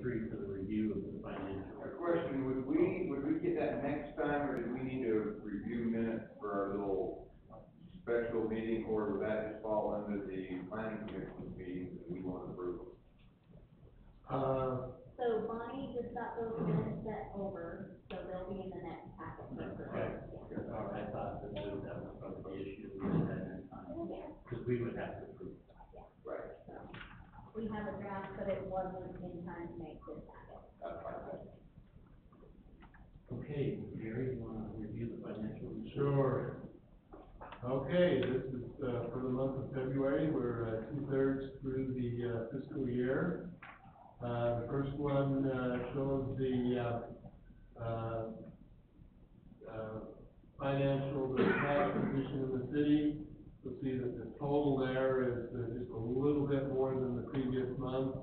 23 for the review of the financial. A question, would we get that next time, or do we need to review minutes for our little special meeting, or would that just fall under the planning commission meetings and we want to approve them? So Bonnie just got those minutes sent over, so they'll be in the next packet. Okay. I thought that was probably the issue we had in time, because we would have to approve. Right. We have a draft, but it wasn't in time to make this packet. That's fine. Okay, Gary, you want to review the financial? Sure. Okay, this is, for the month of February, we're, 2/3 through the, fiscal year. The first one, shows the, financial, the cash position in the city. You'll see that the total there is just a little bit more than the previous month.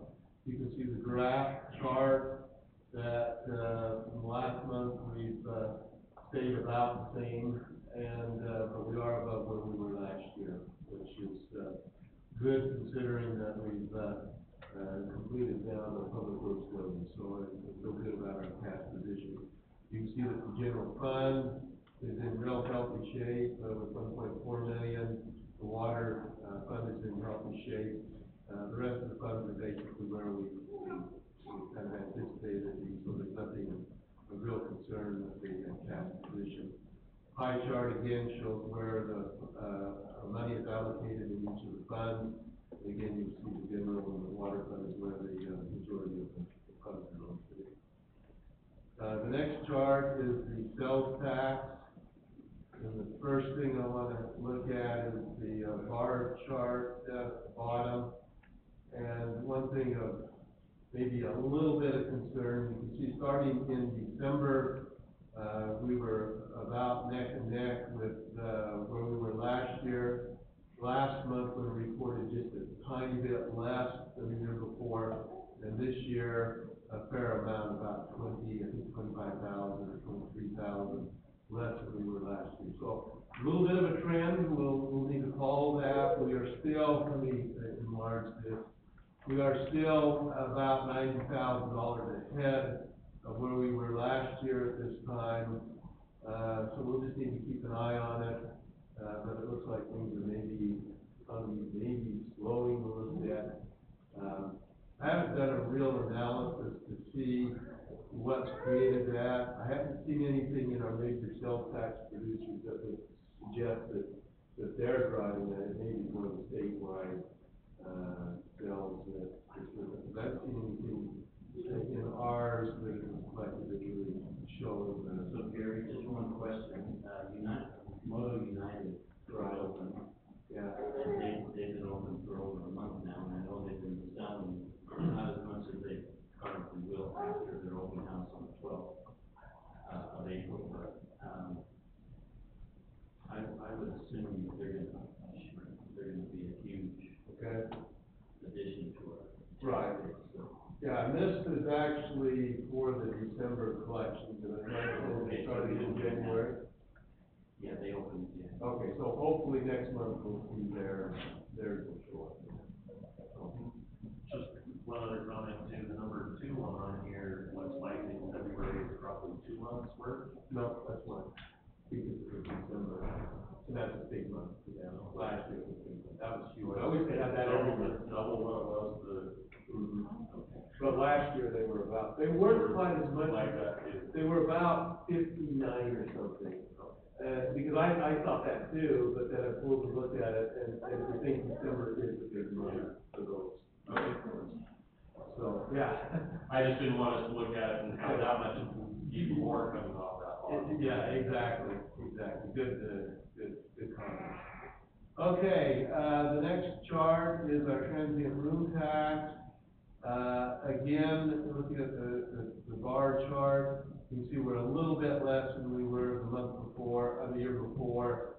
You can see the graph chart that, from last month, we've, stayed about the same, and, but we are above where we were last year, which is, good considering that we've, completed down the public works building, so I feel good about our cash position. You can see that the general fund is in real healthy shape, with 1.4 million. The water, fund is in healthy shape. The rest of the funds are basically where we kind of anticipated these, so there's nothing of real concern with the cash position. Pie chart again shows where the, money is allocated in each of the funds. Again, you see the general and the water fund is where the, majority of the funds are located. The next chart is the sales tax. And the first thing I want to look at is the, bar chart at the bottom. And one thing of maybe a little bit of concern, you can see starting in December, we were about neck and neck with, where we were last year. Last month, we reported just a tiny bit less than the year before, and this year, a fair amount, about 25,000 or 23,000 less than we were last year. So, a little bit of a trend, we'll need to follow that. We are still, let me enlarge this, we are still about $90,000 ahead of where we were last year at this time. So we'll just need to keep an eye on it. But it looks like things are maybe slowing a little bit. I haven't done a real analysis to see what's created that. I haven't seen anything in our major sales tax producers that would suggest that they're driving that. It may be more the statewide, sales that, I haven't seen anything in ours that is reflected that really shows that. So Gary, just one question, Moto United, Right. open. Yeah. They've been open for over a month now, and I know they've been selling not as much as they currently will after their open house on the 12th of April, but, I would assume they're gonna be a huge Okay. addition to our. Right. So, Yeah, and this is actually for the December collections, and they started in January. yeah, they opened, yeah. Okay, so hopefully next month we'll see theirs will show up. Just one other comment too, the number 2 on here, looks like in February is probably 2 months worth. No, that's one. Because it was December, and that's a big month, yeah, last year was a big month, that was huge. I wish they had that every month. Double what it was the. But last year they were weren't quite as much. Like that, too. They were about 59 or something. Because I thought that too, but then I pulled a look at it, and I think December is a big month for those. Okay. So, yeah. I just didn't want us to look at it and have that much, even more coming off that line. Yeah, exactly. Good comment. Okay, the next chart is our transient room tax. Again, looking at the bar chart, you can see we're a little bit less than we were the year before.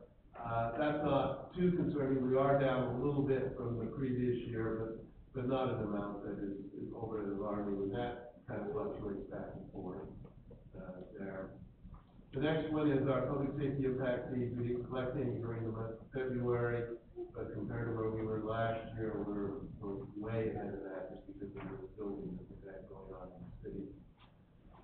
That's not too concerning. We are down a little bit from the previous year, but not an amount that is over and alarming, and that kind of fluctuates back and forth, there. The next one is our public safety impact fees. We didn't collect any during the month of February, but compared to where we were last year, we're way ahead of that just because of the building that we had going on in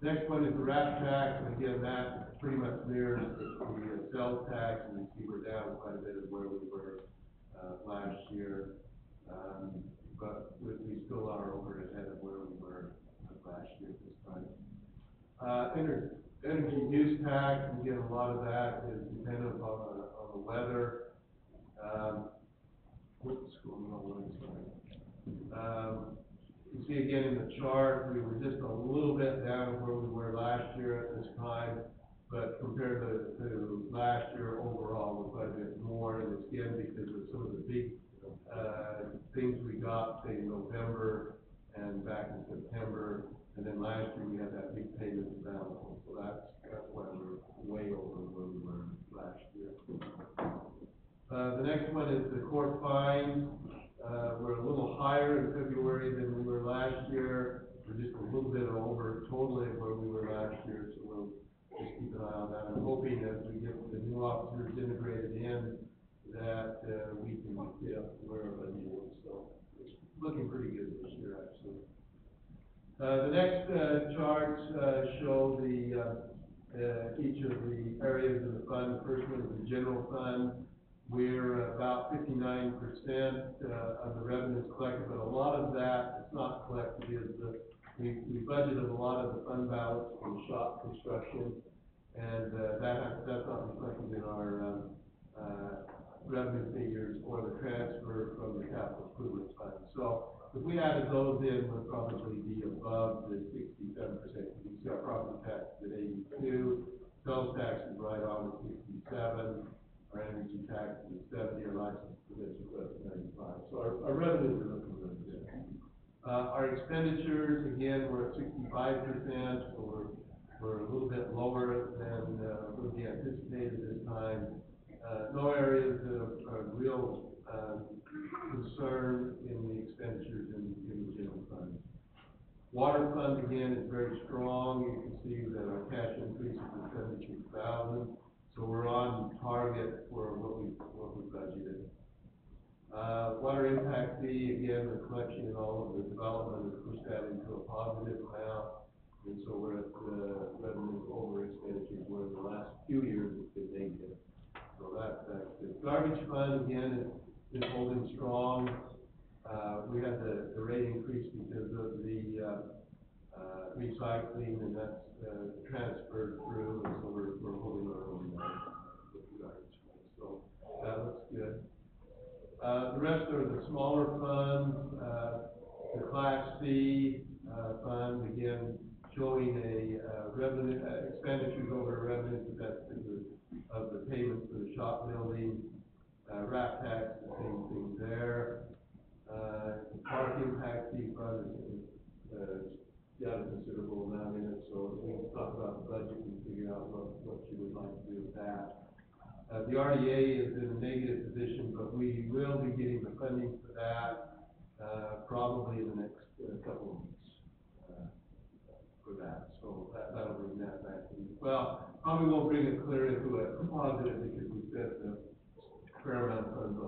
Next one is the RAP tax, and again, that pretty much mirrors the sales tax, and you see we're down quite a bit of where we were, last year. But we still are over ahead of where we were last year at this time. Energy use tax, and again, a lot of that is dependent on the weather. What's going on with this? You see again in the chart, we were just a little bit down where we were last year at this time, but compared to last year overall, we're quite a bit more, and it's again because of some of the big, things we got, say, in November and back in September, and then last year we had that big payment available, so that's why we're way over where we were last year. The next one is the court fines. We're a little higher in February than we were last year. We're just a little bit over totally where we were last year, so we'll just keep an eye on that. I'm hoping as we get the new officers integrated in, that, we can get up to where we need. So it's looking pretty good this year, actually. The next, charts, show each of the areas of the fund. The first one is the general fund. We're about 59% of the revenues collected, but a lot of that is not collected. We budgeted a lot of the fund balance from shop construction, and that's not reflected in our revenue figures or the transfer from the capital improvement fund. So if we added those in, we'd probably be above the 67%. You see our property tax is at 82, sales tax is right on at 67. Our energy tax is 70, our license commission is at 95. So our revenues are looking really good. Our expenditures, again, we're at 65%, so we're a little bit lower than what we anticipated this time. No areas of real concern in the expenditures in the general fund. Water fund, again, is very strong. You can see that our cash increase is 76,000. So we're on target for what we budgeted. Water impact fee, again, the collection and all of the development has pushed that into a positive amount. And so we're at revenue over expenditures, where in the last few years it's been negative. So that's good. Garbage fund, again, is holding strong. We had the rate increase because of the recycling, and that's transferred through, and so we're holding our own with the garbage fund. So that looks good. The rest are the smaller funds. The Class C fund, again, showing a revenue, expenditures over revenues, but that's because of the payments for the shop building. RAP tax, the same thing there. The park impact fee fund is got a considerable amount in it, so we can talk about the budget and figure out what you would like to do with that. The RDA is in a negative position, but we will be getting the funding for that, probably in the next couple of weeks, for that. So that'll bring that back in. Well, probably won't bring it clear into a positive, because we spent a fair amount of funds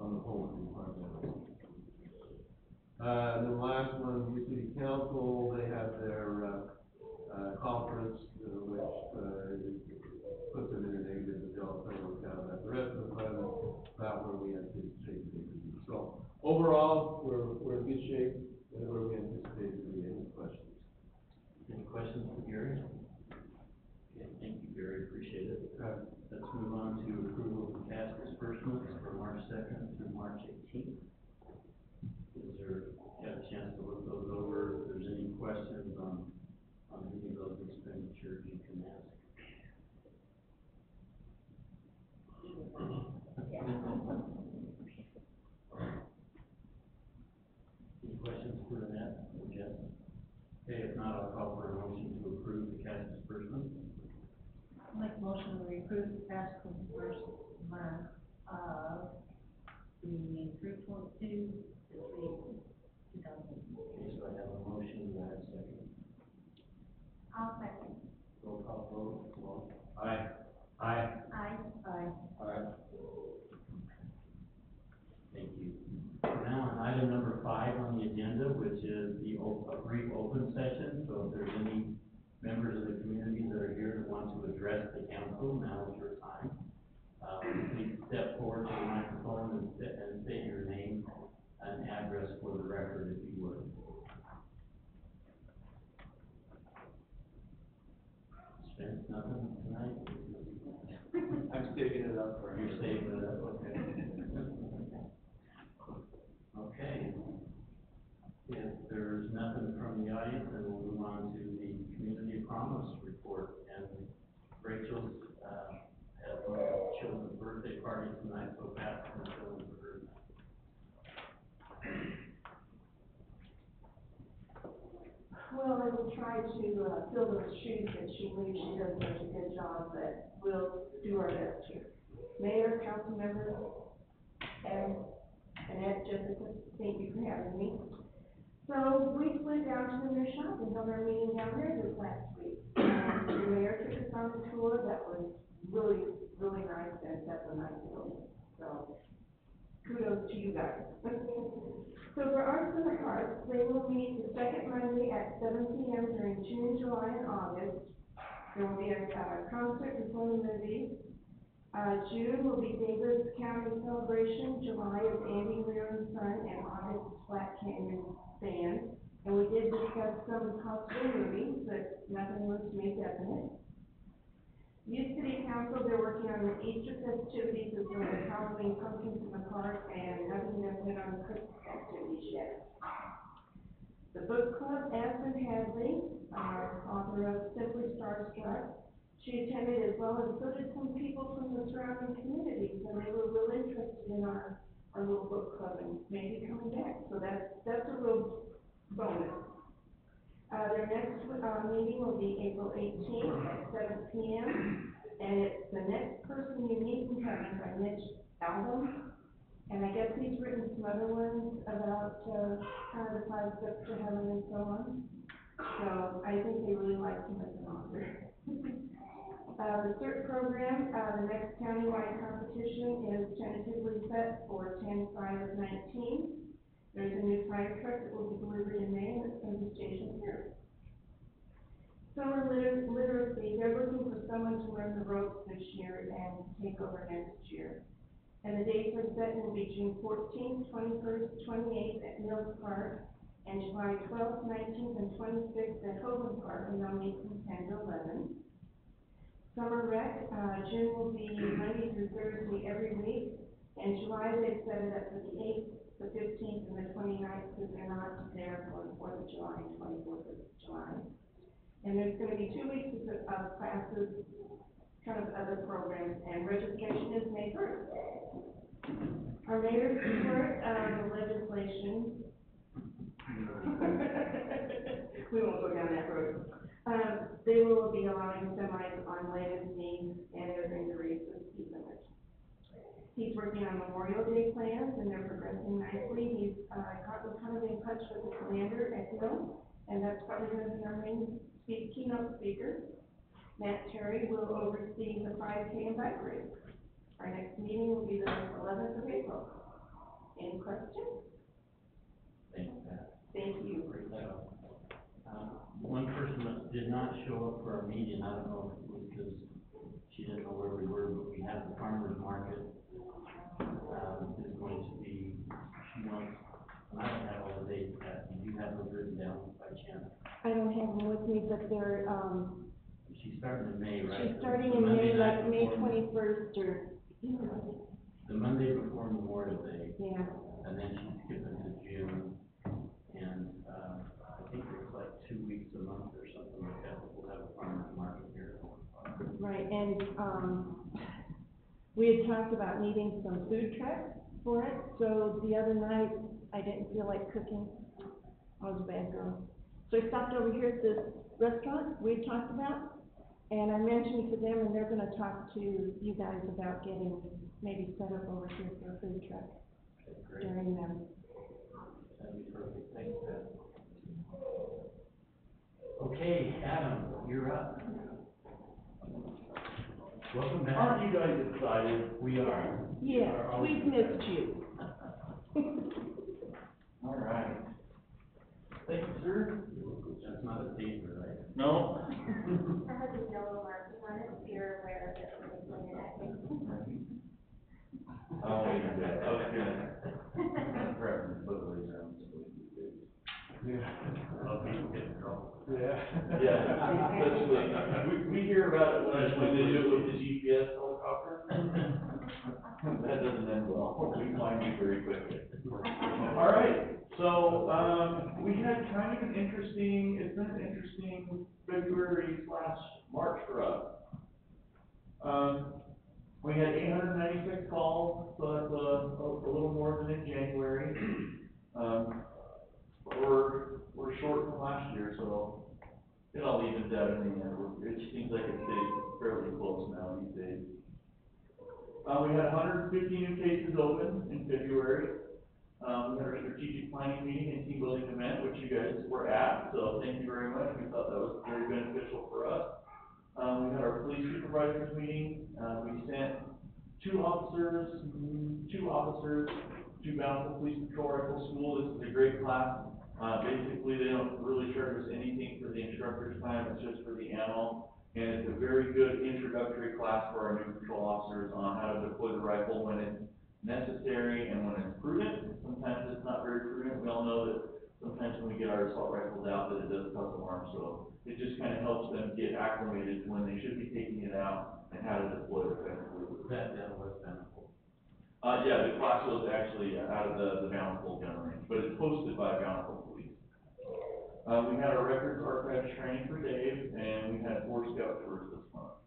on the whole department. And then the last one, the city council, they have their, conference, which, puts them in a negative, but they'll work out that. The rest of the fund is about where we anticipate it to be. So overall, we're in good shape, and where we anticipate it to be. Any questions? Any questions for Gary? Okay, thank you, Gary, appreciate it. Let's move on to approval of the cash disbursements for March 2nd through March 18th. Is there, got a chance to look those over? If there's any questions on any of those expenditures, you can ask. Any questions for Annette or Jeff? Okay, if not, I'll call for a motion to approve the cash disbursement. I'll make a motion to approve the cash disbursement amount of the 3.2 to 3,000. Okay, so I have a motion, do I have a second? I'll second. Roll call vote, Walt. Aye. Aye. Aye. Aye. Thank you. Now, on item number 5 on the agenda, which is a brief open session, so if there's any members of the community that are here that want to address the council, now is your time. Please step forward to the microphone and state your name and address for the record, if you would. Spence, nothing tonight? I'm sticking it up for You're saving it up, okay. Okay. If there's nothing from the audience, then we'll move on to the community promise report. And Rachel's, has one of the children's birthday party tonight, so Pat's gonna fill in for her. Well, I will try to, fill those shoes that she leaves. She does such a good job, but we'll do our best here. Mayor, council members, and Annette, Jessica, thank you for having me. So we went down to the new shop and held our meeting down there this last week. The mayor took us on a tour that was really, really nice, and that's a nice building. So kudos to you guys. So for Arts in the Hearts, they will meet the second Monday at 7 p.m. during June, July, and August. There will be a concert before the movies. June will be Davis County Celebration. July is Andy Lear and Son, and August is Black Canyon Band. And we did discuss some possible movies, but nothing was made definite. Youth City Council, they're working on the Easter festivities as well as Halloween pumpkins in the park, and nothing definite on the Christmas activities yet. The book club, Aspen Hadley, author of Simply Starstruck, she attended as well as so did some people from the surrounding communities, and they were real interested in our little book club and maybe coming back. So that's a real bonus. Their next meeting will be April 18th at 7 p.m. And it's The Next Person You Meet in Heaven by Mitch Albom. And I guess he's written some other ones about kind of the 5 steps to heaven and so on. So I think they really like him as an author. The CERT program, the next countywide competition is tentatively set for 10/5/19. There's a new fire truck that will be delivered in May, and it's going to be stationed here. Summer literacy, they're looking for someone to learn the ropes this year and take over next year. And the dates are set will be June 14th, 21st, 28th at Mills Park, and July 12th, 19th, and 26th at Hogan Park, and they'll meet from 10 to 11. Summer rec, June will be Monday through Thursday every week, and July they've set it up for the 8th, the 15th, and the 29th, because they're not there for the 4th of July and 24th of July. And there's going to be 2 weeks of classes, kind of other programs, and registration is May 1st. Our mayor's report, the legislation. We won't go down that road. They will be allowing semis on Legacy, and they're going to raise the speed limit. He's working on Memorial Day plans, and they're progressing nicely. He's gotten kind of in touch with the commander at Hill, and that's probably going to be our main keynote speaker. Matt Terry will oversee the 5K and bike race. Our next meeting will be the 11th of April. Any questions? Thanks, Pat. Thank you. Great job. One person that did not show up for our meeting, I don't know if it was because she didn't know where we were, but we have the farmer's market, is going to be, she wants, and I don't have all the dates, Pat, do you have those written down by chance? I don't have them with me, but they're, She's starting in May, right? she's starting The in Monday May, night like May before- 21st or, The Monday before Memorial Day, yeah. and then she's skipping to June, and, I think it's like 2 weeks a month or something like that, that we'll have a farmer's market here. Right, and, we had talked about needing some food trucks for it, so the other night, I didn't feel like cooking. I was a bad girl. So I stopped over here at this restaurant we had talked about, and I mentioned to them, and they're gonna talk to you guys about getting maybe set up over here for a food truck Okay, great. during them. That'd be perfect, thanks, Pat. Okay, Adam, you're up. Welcome back. Aren't you guys excited? We are. Yes, We are always we've missed you. All right. Thank you, sir. That's not a paper, right? No? It has these yellow marks on it, if you're aware of it, when they play it at games. Oh, yeah, I was gonna, preference, but it sounds Yeah. Well, people get in trouble. Yeah. Yeah, especially, we hear about it when they do it with the GPS helicopter. That doesn't end well, we find you very quickly. All right, so, we had kind of an interesting, it's been an interesting February/March for us. We had 896 calls, so that's a little more than in January. But we're short from last year, so it all evens out in the end. It seems like it stays fairly close now these days. We had 150 new cases open in February. We had our strategic planning meeting and team building event, which you guys were at, so thank you very much. We thought that was very beneficial for us. We had our police supervisors meeting. We sent two officers to Bountiful Police Patrol Rifle School. This is a great class. Basically, they don't really charge us anything for the instructor's time, it's just for the ammo. And it's a very good introductory class for our new patrol officers on how to deploy the rifle when it's necessary and when it's prudent. Sometimes it's not very prudent. We all know that sometimes when we get our assault rifles out, that it does cause alarm. So it just kind of helps them get acclimated to when they should be taking it out and how to deploy it effectively. That was Bountiful. Yeah, the class was actually out of the Bountiful gun range, but it's hosted by Bountiful Police. We had our records archives training for Dave, and we had 4 scout tours this month.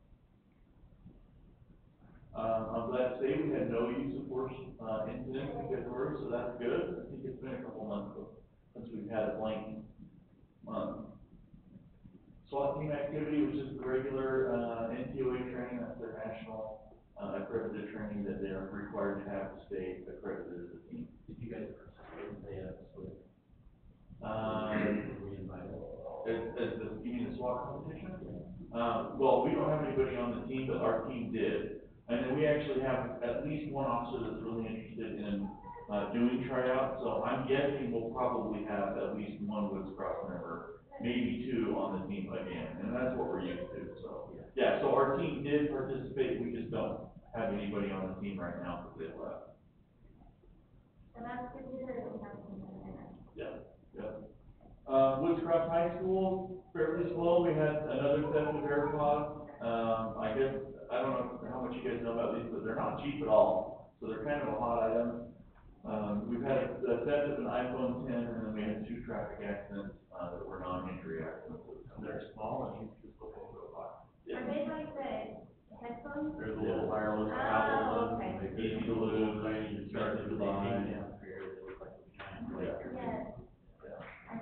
I'm glad to say we had no use of force incidents in February, so that's good. I think it's been a couple months since we've had a blank month. SWAT team activity was just the regular NTOA training. That's their national accredited training that they are required to have to stay accredited as a team. Did you guys participate in the, split? Were you invited? You mean the SWAT competition? Well, we don't have anybody on the team, but our team did. And then we actually have at least one officer that's really interested in, doing tryouts, so I'm guessing we'll probably have at least one Woods Cross member, maybe 2 on the team again, and that's what we're used to, so. Yeah, so our team did participate, we just don't have anybody on the team right now because they left. And that's good to hear that we have some in there. Yeah. Woods Cross High School, fairly slow, we had another theft of AirPods. I guess, I don't know how much you guys know about these, but they're not cheap at all, so they're kind of a hot item. We've had the theft of an iPhone 10, and then we had 2 traffic accidents, that were non-injury accidents. They're small and you just look over a lot. Are they like the headphones? They're the little Oh, wireless Apple ones. okay. and they Easy to fit lose, in the easy to start start to to buy. buy. They look like a giant light. Yes.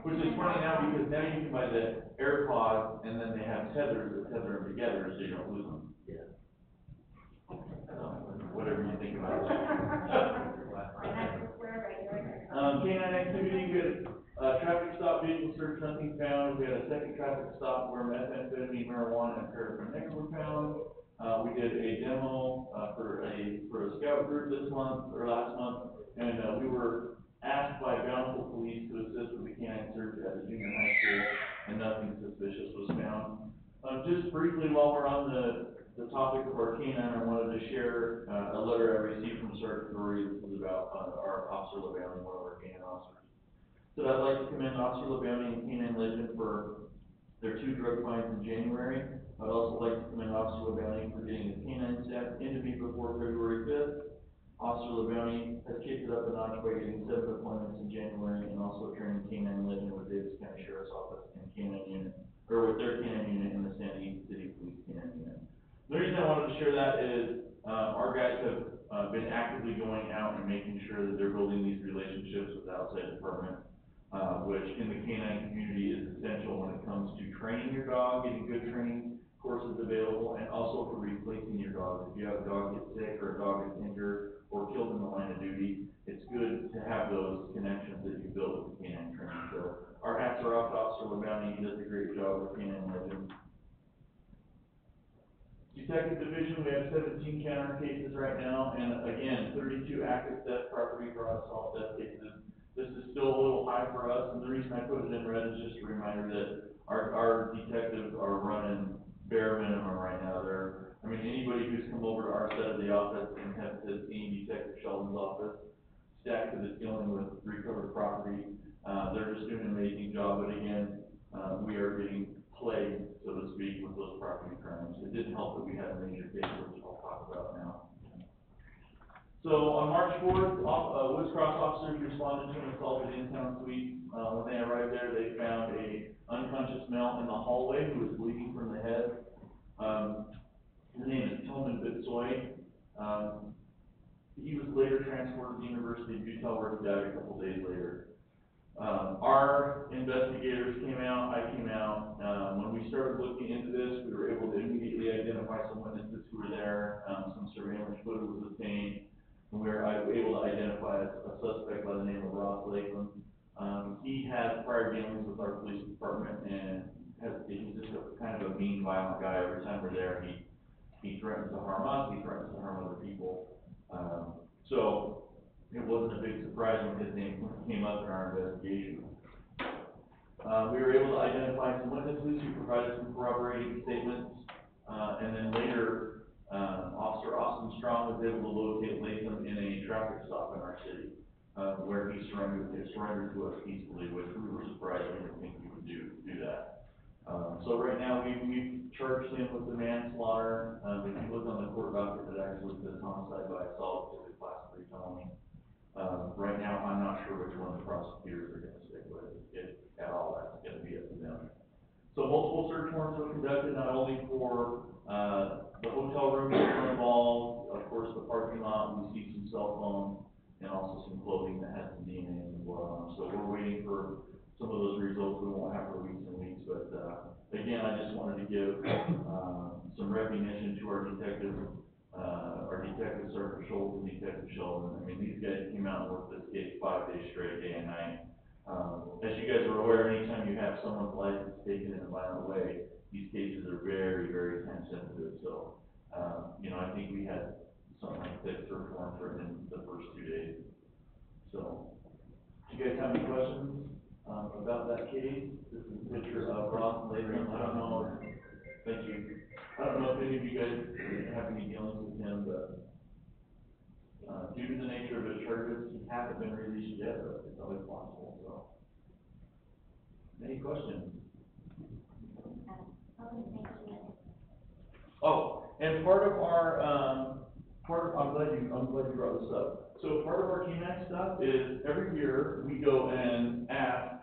Which is funny now, because now you can buy the AirPods, and then they have tethers that tether them together, so you don't lose them. Yeah. Whatever you think about it. And that's just where regular. Canine activity, we had a traffic stop, vehicle search, nothing found. We had a second traffic stop where methamphetamine, marijuana, and paraffin were found. We did a demo, for a scout group this month, or last month, and, we were asked by Bountiful Police to assist with the canine search at the junior high school, and nothing suspicious was found. Just briefly, while we're on the topic of our canine, I wanted to share, a letter I received from Sergeant Drury. This is about, our Officer LeBounty, one of our canine officers. So I'd like to commend Officer LeBounty and Canine Legend for their 2 drug finds in January. I'd also like to commend Officer LeBounty for getting his canine staff into me before February 5th. Officer LeBounty has kicked it up a notch by getting 7 appointments in January and also training Canine Legend with Davis County Sheriff's Office and canine unit, or with their canine unit in the Sandy City Police Canine Unit. The reason I wanted to share that is, our guys have, been actively going out and making sure that they're building these relationships with outside departments, which in the canine community is essential when it comes to training your dog, getting good training courses available, and also for replacing your dog. If you have a dog get sick or a dog gets injured or killed in the line of duty, it's good to have those connections that you build with the canine training. So our hats are off to Officer LeBounty, he does a great job with Canine Legend. Detective Division, we have 17 counter cases right now, and again, 32 active theft, property fraud, assault theft cases. This is still a little high for us, and the reason I put it in red is just a reminder that our detectives are running bare minimum right now. I mean, anybody who's come over to our side of the office and has seen Detective Sheldon's office, staff that is dealing with recovered property, they're just doing an amazing job, but again, we are getting plagued, so to speak, with those property crimes. It didn't help that we had a major case, which I'll talk about now. So on March 4th, Woods Cross officers responded to an assault at In-Town Suites. When they arrived there, they found a unconscious male in the hallway who was bleeding from the head. His name is Tillman Bitsoy. He was later transferred to the University of Utah, where he died a couple days later. Our investigators came out, I came out. When we started looking into this, we were able to immediately identify some witnesses who were there. Some surveillance footage was obtained. And we were able to identify a suspect by the name of Ross Lakeland. He had prior dealings with our police department, and he's just kind of a mean, violent guy. Every time we're there, he threatens to harm us, he threatens to harm other people. So it wasn't a big surprise when his name came up in our investigation. We were able to identify some witnesses who provided some corroborating statements, and then later, Officer Austin Strong was able to locate Latham in a traffic stop in our city, where he surrendered to us peacefully, which we were surprised. We didn't think he would do that. So right now, we've charged him with the manslaughter. If you look on the court docket, it actually says homicide by assault, which is a class 3 felony. Right now, I'm not sure which one the prosecutors are gonna stick with, if at all. That's gonna be up to them. So multiple search warrants were conducted, not only for, the hotel room that were involved, of course, the parking lot, we see some cell phones, and also some clothing that has some DNA as well. So we're waiting for some of those results. We won't have for weeks and weeks, but, again, I just wanted to give, some recognition to our detectives, Sergeant Schultz and Detective Sheldon. I mean, these guys came out and worked this case 5 days straight, day and night. As you guys are aware, anytime you have someone's license taken in a violent way, these cases are very, very time sensitive. So, you know, I think we had something like 6 search warrants written in the first 2 days. So, do you guys have any questions, about that case? This is a picture of Ross Latham. I don't know, thank you. I don't know if any of you guys have any dealings with him, but, due to the nature of the charges, he hasn't been released yet, but it's always possible, so. Any questions? Oh, and part of our, I'm glad you brought this up. So part of our K9 stuff is every year we go and ask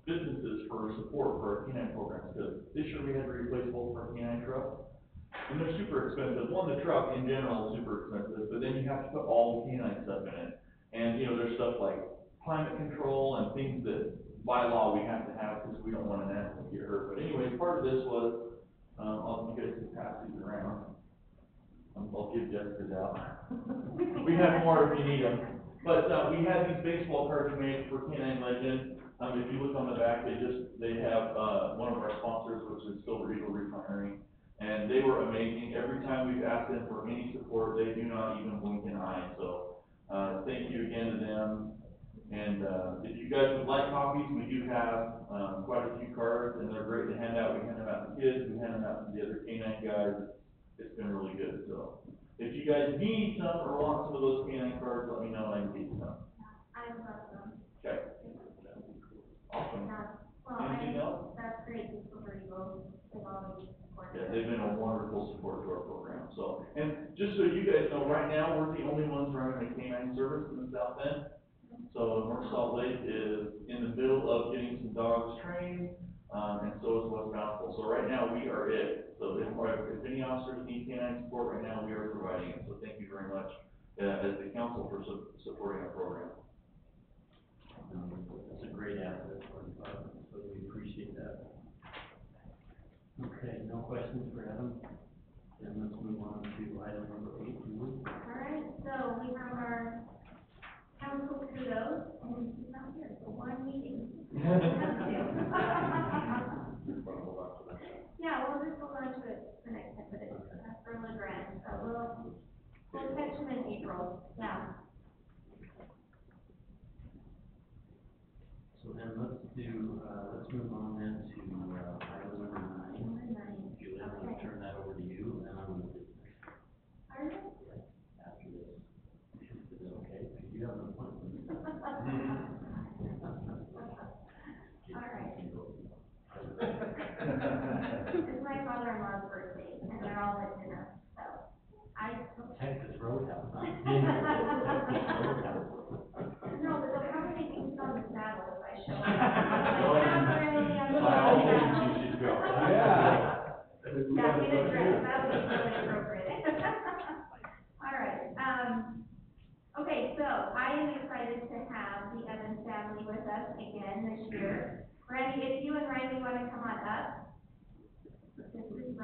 businesses for support for our K9 programs. Because this year we had to replace both of our K9 trucks, and they're super expensive. One, the truck in general is super expensive, but then you have to put all the K9 stuff in it. And, you know, there's stuff like climate control and things that by law we have to have because we don't want an animal to get hurt. But anyway, part of this was, you guys can pass these around. I'll give Jessica's out. We have more if you need them. But, we had these baseball cards made for K9 Legend. If you look on the back, they have, one of our sponsors, which is Silver Eagle Refinery. And they were amazing. Every time we've asked them for any support, they do not even blink an eye. So, thank you again to them. And, if you guys would like copies, we do have, quite a few cards, and they're great to hand out. We hand them out to kids, we hand them out to the other K9 guys. It's been really good, so. If you guys need some or want some of those K9 cards, let me know and I can get you some. I love them. Okay. Awesome. Well, Anything else? that's great, the Silver Eagle, they've always supported. Yeah, they've been a wonderful support to our program, so. And just so you guys know, right now, we're the only ones running a K9 service in the South End. So North Salt Lake is in the middle of getting some dogs trained, and so is West Bountiful. So right now, we are it. So if any officers need K9 support right now, we are providing it. So thank you very much, as the council for supporting our program. It's a great asset for the department, so we appreciate that. Okay, no questions for Adam? Then let's move on to item number 8. All right, so we have our council kudos, and he's not here, so one meeting. Yeah, we'll just hold on to it for next time, but it's from LeGrand, so we'll catch him in April, yeah. So then let's move on then to,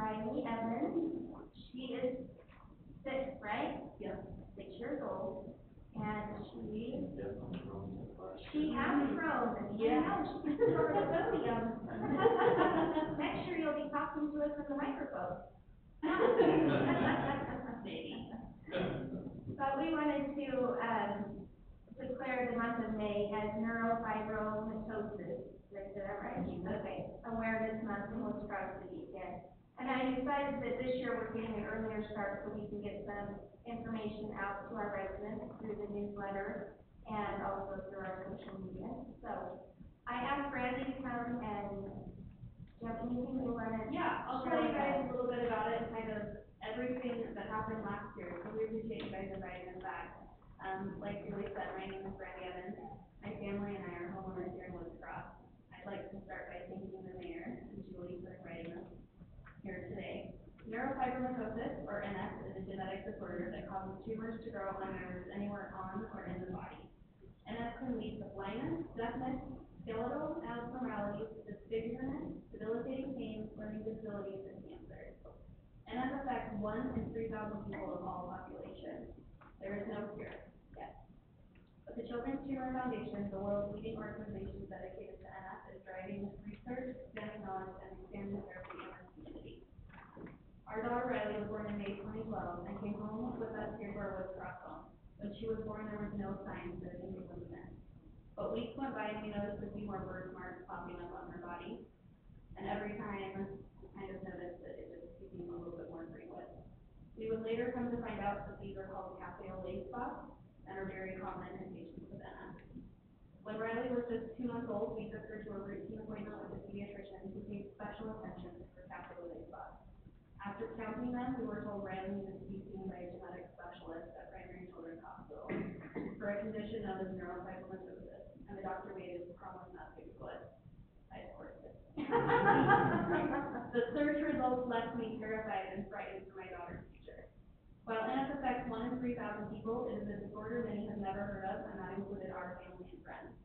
Riley Evans. She is 6, right? Yes. 6 years old, and she has grown. Yeah. I know, she can over the podium. Next year, you'll be talking to us in the microphone. Maybe. But we wanted to, declare the month of May as neurofibromatosis. Did I say that right? Okay, awareness month, and we'll start the weekend. And I decided that this year we're getting an earlier start so we can get some information out to our residents through the newsletter and also through our social media. So I asked Brandy to come and, do you have anything you wanna? Yeah, I'll tell you guys a little bit about it, kind of everything that happened last year, so we appreciate you guys inviting us back. Like Julie said, my name is Brandy Evans, my family and I are homeowners here in Woods Cross. I'd like to start by thanking the mayor and Julie for inviting us here today. Neurofibromatosis, or NF, is a genetic disorder that causes tumors to grow on nerves anywhere on or in the body. NF can lead to blindness, deafness, skeletal abnormalities, disfigurement, debilitating pain, learning disabilities, and cancer. NF affects 1 in 3,000 people of all population. There is no cure yet. But the Children's Tumor Foundation, the world's leading organization dedicated to NF, is driving research, expanding knowledge, and expanding therapy in our community. Our daughter Riley was born in May 2012 and came home with us here to our Woods Cross home. When she was born, there was no signs that anything was amiss. But weeks went by and we noticed a few more birthmarks popping up on her body. And every time, we kind of noticed that it just became a little bit more frequent. We would later come to find out that these are called cafe-au-lait spots and are very common in patients with NF. When Riley was just 2 months old, we took her to a routine appointment with a pediatrician who paid special attention to her cafe-au-lait spots. After counting them, we were told Riley needed to be seen by a genetic specialist at Primary Children's Hospital for a condition known as neurofibromatosis, and the doctor made his promise not to Google it. I of course did. The search results left me terrified and frightened for my daughter's future. While NF affects 1 in 3,000 people, it is a disorder many have never heard of, and that included our family and friends.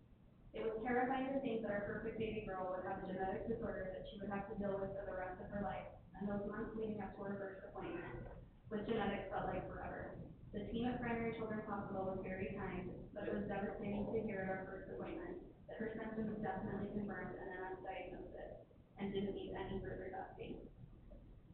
It was terrifying to think that our perfect baby girl would have a genetic disorder that she would have to deal with for the rest of her life, and those months leading up to her first appointment with genetics felt like forever. The team at Primary Children's Hospital was very kind, but it was devastating to hear at our first appointment that her symptoms definitely confirmed an NF diagnosis and didn't need any further testing.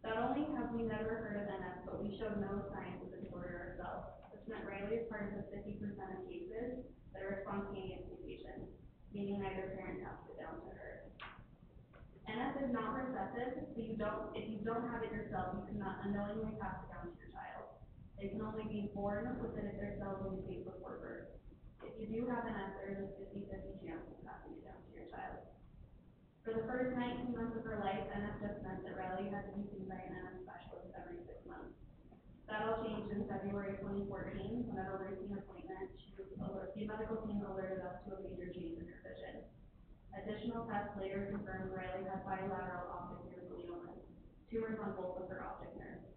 Not only have we never heard of NF, but we showed no signs of the disorder ourselves, which meant Riley is part of the 50% of cases that are spontaneous mutations, meaning neither parent passed it down to her. NF is not recessive, so if you don't have it yourself, you cannot unknowingly pass it down to your child. They can only be born with it if their cells mutate before birth. If you do have NF, there is a 50-50 chance of passing it down to your child. For the first 19 months of her life, NF just meant that Riley had to be seen by an NF specialist every 6 months. That all changed in February 2014, when at a routine appointment, the medical team alerted us to a major change in her vision. Additional tests later confirmed Riley had bilateral optic nerve gliomas, tumors on both of her optic nerves.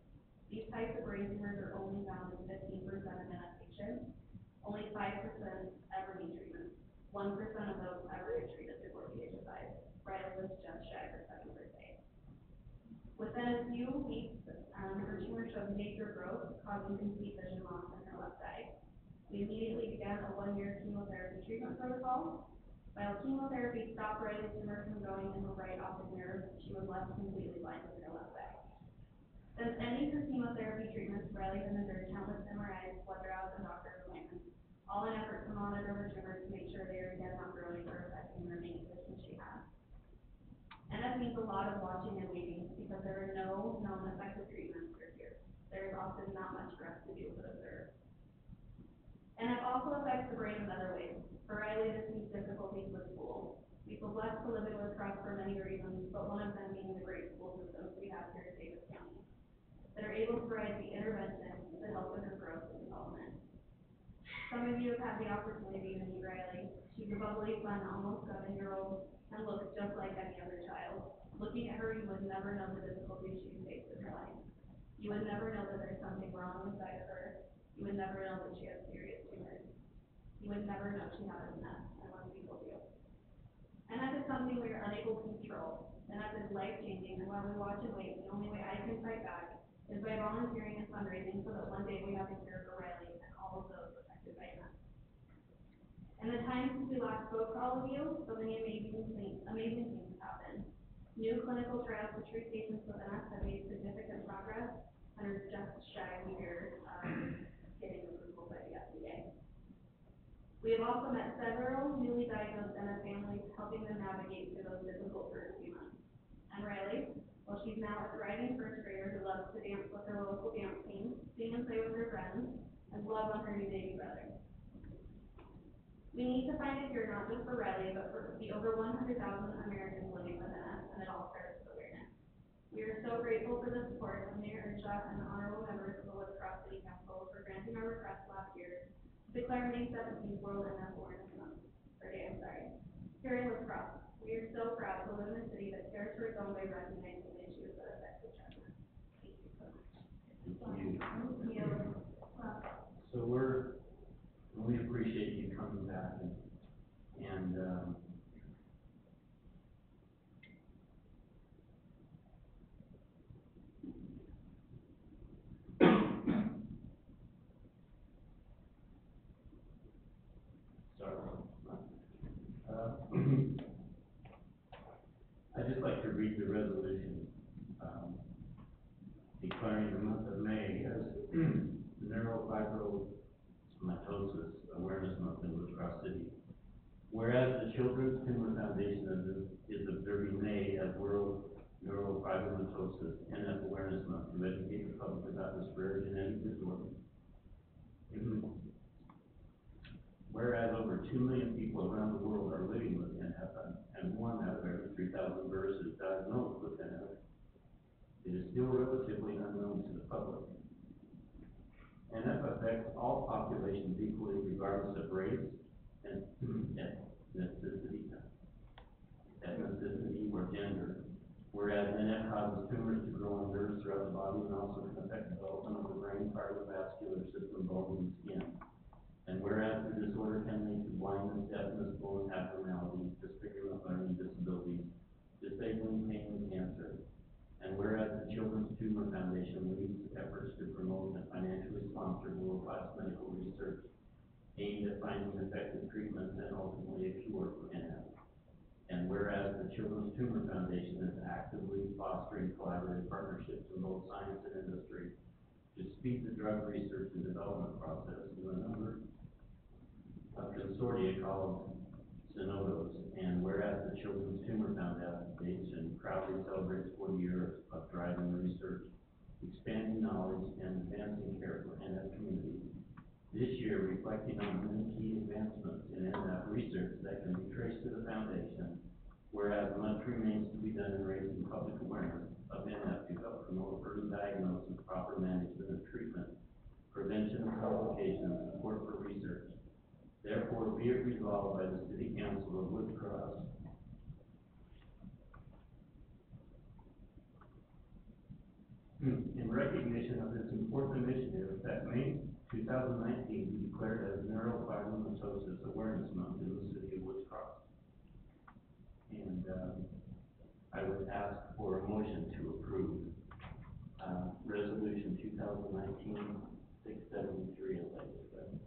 These types of brain tumors are only found in 15% of NF patients. Only 5% ever need treatment. 1% of those ever get treated before the age of 5. Riley was just shy of her 7th birthday. Within a few weeks, her tumor showed major growth, causing complete vision loss in her left eye. We immediately began a 1-year chemotherapy treatment protocol. While chemotherapy stopped Riley's tumor from growing in her right optic nerve, she was left completely blind in her left eye. Since ending her chemotherapy treatments, Riley has endured countless MRIs, blood draws, and doctor appointments, all in effort to monitor her tumor to make sure they are again not growing or affecting the remaining vision she has. NF means a lot of watching and waiting because there are no known effective treatments or cures. There is often not much for us to do but observe. NF also affects the brain in other ways. For Riley, this means difficulties with school. We feel blessed to live in Woods Cross for many reasons, but one of them being the great school systems we have here in Davis County that are able to provide the intervention to help with her growth and development. Some of you have had the opportunity to meet Riley. She's a bubbly, fun, almost 7-year-old and looks just like any other child. Looking at her, you would never know the difficulties she's faced in her life. You would never know that there's something wrong inside of her. You would never know that she has serious tumors. You would never know she had a mess, and most people do. And that is something we are unable to control. Enough is life-changing, and while we watch and wait, the only way I can fight back is by volunteering and fundraising so that one day we have a cure for Riley and all of those affected by MS. In the time since we last spoke to all of you, so many amazing things happened. New clinical trials to treat patients with MS have made significant progress and are just shy of years of getting approval by the FDA. We have also met several newly diagnosed MS families, helping them navigate through those difficult first few months. And Riley, well, she's now a thriving first grader who loves to dance with her local dance team, sing and play with her friends, and love on her new baby brother. We need to find a cure not just for Riley, but for the over 100,000 Americans living with MS, and it all starts with awareness. We are so grateful for the support of Mayor Ershaw and the honorable members of the Woods Cross City Council for granting our request last year to declare May 17th World MS Awareness Month, Here in Woods Cross, we are so proud to live in a city that cares for its own by recognizing the issues that affect each other. Thank you so much. Thank you. Thank you. So we appreciate you coming back and I'd just like to read the resolution, declaring the month of May as Neurofibromatosis Awareness Month in Woods Cross City. Whereas the Children's Tumor Foundation is observing May as World Neurofibromatosis NF Awareness Month to educate the public about this rare genetic disorder. Whereas over 2 million people around the world are living with NF, and 1 out of every 3,000 births is diagnosed with NF, it is still relatively unknown to the public. NF affects all populations equally, regardless of race and ethnicity or gender. Whereas NF causes tumors to grow on nerves throughout the body and also can affect development of the brain, cardiovascular system, bones, and skin. And whereas the disorder can lead to blindness, deafness, bone abnormalities, disfigurement, learning disabilities, disabling pain, and cancer. And whereas the Children's Tumor Foundation leads efforts to promote and financially sponsor world-class medical research aimed at finding effective treatments and ultimately a cure for NF. And whereas the Children's Tumor Foundation is actively fostering collaborative partnerships in both science and industry to speed the drug research and development process through a number of consortia called Synodos. And whereas the Children's Tumor Foundation proudly celebrates 40 years of driving research, expanding knowledge, and advancing care for NF communities, this year reflecting on many key advancements in NF research that can be traced to the foundation, whereas much remains to be done in raising public awareness of NF to help promote early diagnosis, proper management and treatment, prevention of complications, and support for research. Therefore, be it resolved by the City Council of Woods Cross in recognition of this important initiative that May 2019 be declared as Neurofibromatosis Awareness Month in the City of Woods Cross. And I would ask for a motion to approve Resolution 2019-673 as I described.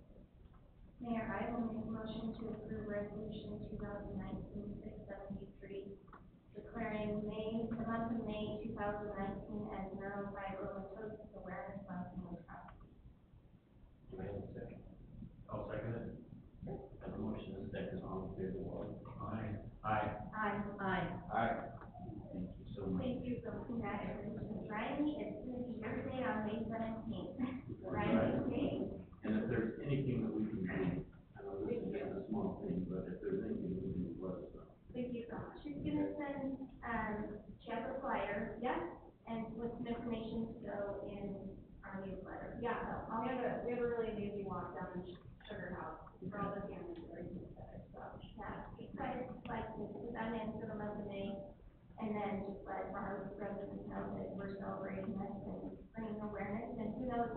Mayor, I will make a motion to approve resolution 2019-673, declaring the month of May 2019 as Neurofibromatosis Awareness Month in Woods Cross. Do I have a second? I'll second it. I have a motion and a second, all in favor, Wally? Aye. Aye. Aye. Thank you so much. Thank you, so congratulations, Riley, it's going to be your day on May 17th. Right. Riley, And if there's anything that we can do, I know this is just a small thing, but if there's anything we can do, let us know. thank you so much. She's gonna send, she has a flyer, Yeah, and with some information to go in our newsletter. yeah, we have a really amazing walk down Sugar House for all the families that are using together, so. Yeah, excited, like, to put that in for the month of May, and then just let our residents know that we're celebrating this and bringing awareness, and who knows,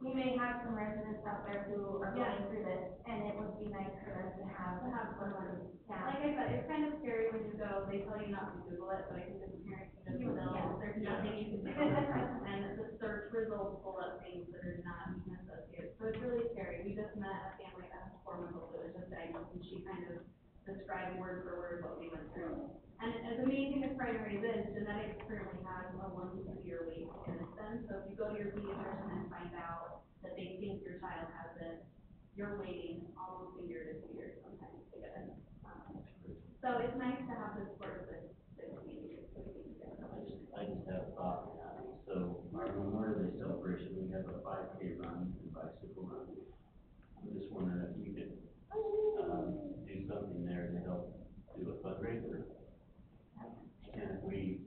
we may have some residents out there who are going through this, and it would be nice for us to have someone, Like I said, it's kind of scary when you go, they tell you not to Google it, but I think as a parent, you just know, there's nothing you can do. And the search results pull up things that are not even associated, so it's really scary. We just met a family that has 4 months old that was just diagnosed, and she kind of described word for word what we went through. And as amazing as Primary is, genetics currently has a 1 to 2 year wait to get it done. So if you go to your pediatrician and find out that they think your child has it, you're waiting almost a year to 2 years sometimes to get it. So it's nice to have this support of the community. I just have a thought. So our Memorial Day celebration, we have a 5K run and bicycle run. I'm just wondering if we could, do something there to help do a fundraiser. And if we,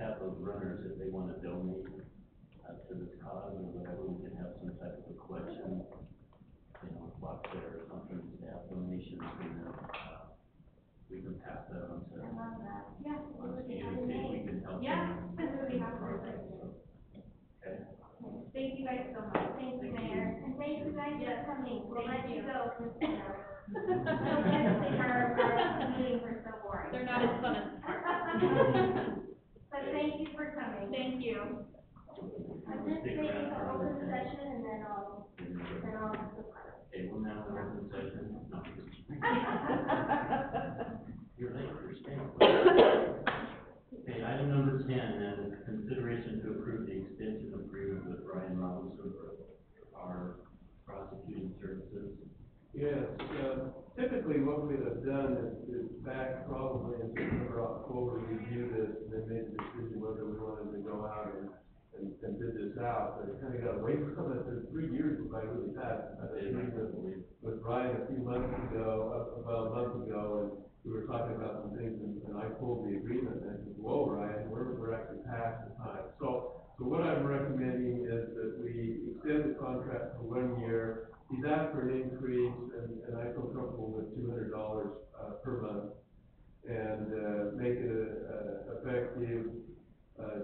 have those runners, if they wanna donate, to this cause or whatever, we can have some type of a collection, box there or something, to have donations, and then, we can pass that on to. I love that. Yeah. On to you, and see if we can help. Yeah, them. I'm really happy with it. Okay. Thank you guys so much. Thank you, Mayor, and thank you guys for coming. We'll let Thank you you. go, because, our meetings are so boring. They're not as fun as But thank you for coming. Thank you. I'm just taking an open session, and then I'll depart. Okay, well, now we're in session. No. You're late, you're staying. Okay, item number 10, that is consideration to approve the extension agreement with Ryan Robinson for our prosecuting services. Yes, typically what we have done is back probably in September, October, review this, and then made a decision whether we wanted to go out and bid this out, but it kind of got away from it, and 3 years went by really fast. I had a meeting with Ryan a few months ago, about a month ago, and we were talking about some things, and I pulled the agreement, and I said, whoa, Ryan, we're actually past the time. So what I'm recommending is that we extend the contract for 1 year. He's asked for an increase, and I feel comfortable with $200 per month, and make it effective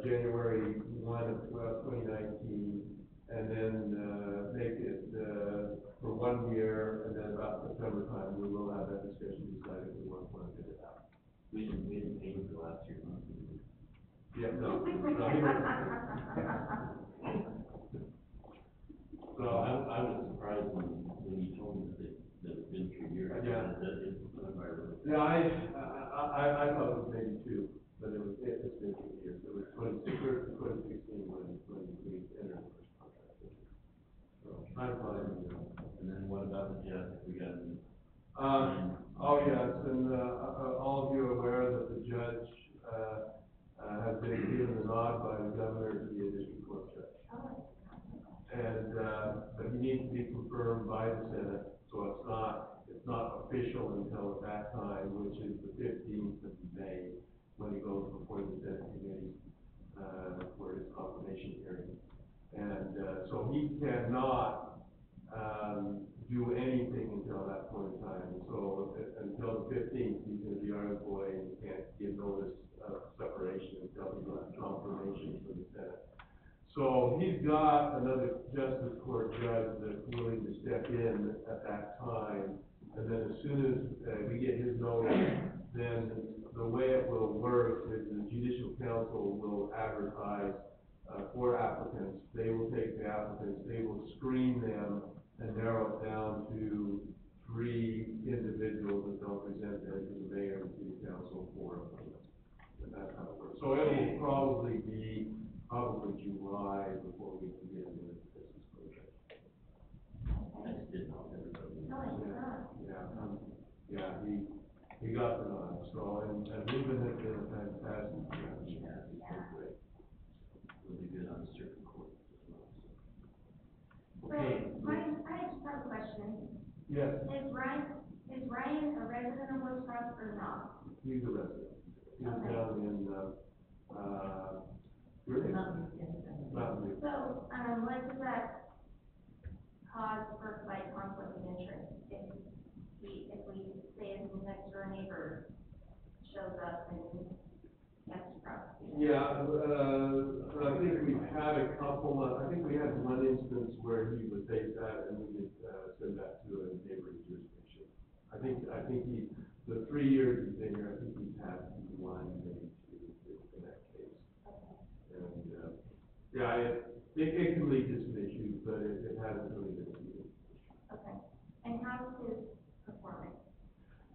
January 1 of 2019, and then make it for 1 year, and then about September time, we will have that discussion, decide if we want to get it out. We didn't pay for the last 3 months. Yeah, no. So I was surprised when you told me that it's been 3 years. Yeah. That is one of our. Yeah, I thought it was maybe 2, but it's been 2 years. It was 2016 when we entered the first contract. So, time flies. And then what about the judge? We got. Oh, yes, and, all of you are aware that the judge, has been given the nod by the governor to be a district court judge. And, but he needs to be confirmed by the Senate, so it's not official until at that time, which is the 15th of May, when he goes before the Senate committee, for his confirmation hearing. And, so he cannot, do anything until that point in time. So until the 15th, he's gonna be our employee, and can't give notice of separation until he gets confirmation from the Senate. So he's got another justice court judge that's willing to step in at that time, and then as soon as, we get his notice, then the way it will work is the judicial council will advertise, for applicants. They will take the applicants, they will screen them, and narrow it down to 3 individuals that they'll present them to the mayor and city council for appointment. And that's how it works. So it will probably be July before we can get into the business project. I just didn't know everybody. Yeah, he got the nod, so, and Ruben has been a fantastic judge. He has, he's been great. Really good on the circuit court as well. So, Okay. I just have a question. Yes, Is Ryan a resident of West Cross or not? he's a resident. He's Okay. down in, really? Mountain View. So, what does that cause for like conflict of interest if we say his next door neiver shows up and has to prosecute Yeah, I think we've had a couple of, I think we had one instance where he would take that and we would, send that to a neighboring jurisdiction. I think the 3 years he's been here, I think he's had one, maybe two, in that case. And, yeah, it can lead to some issues, but it hasn't really been an issue. Okay. And how's his performance?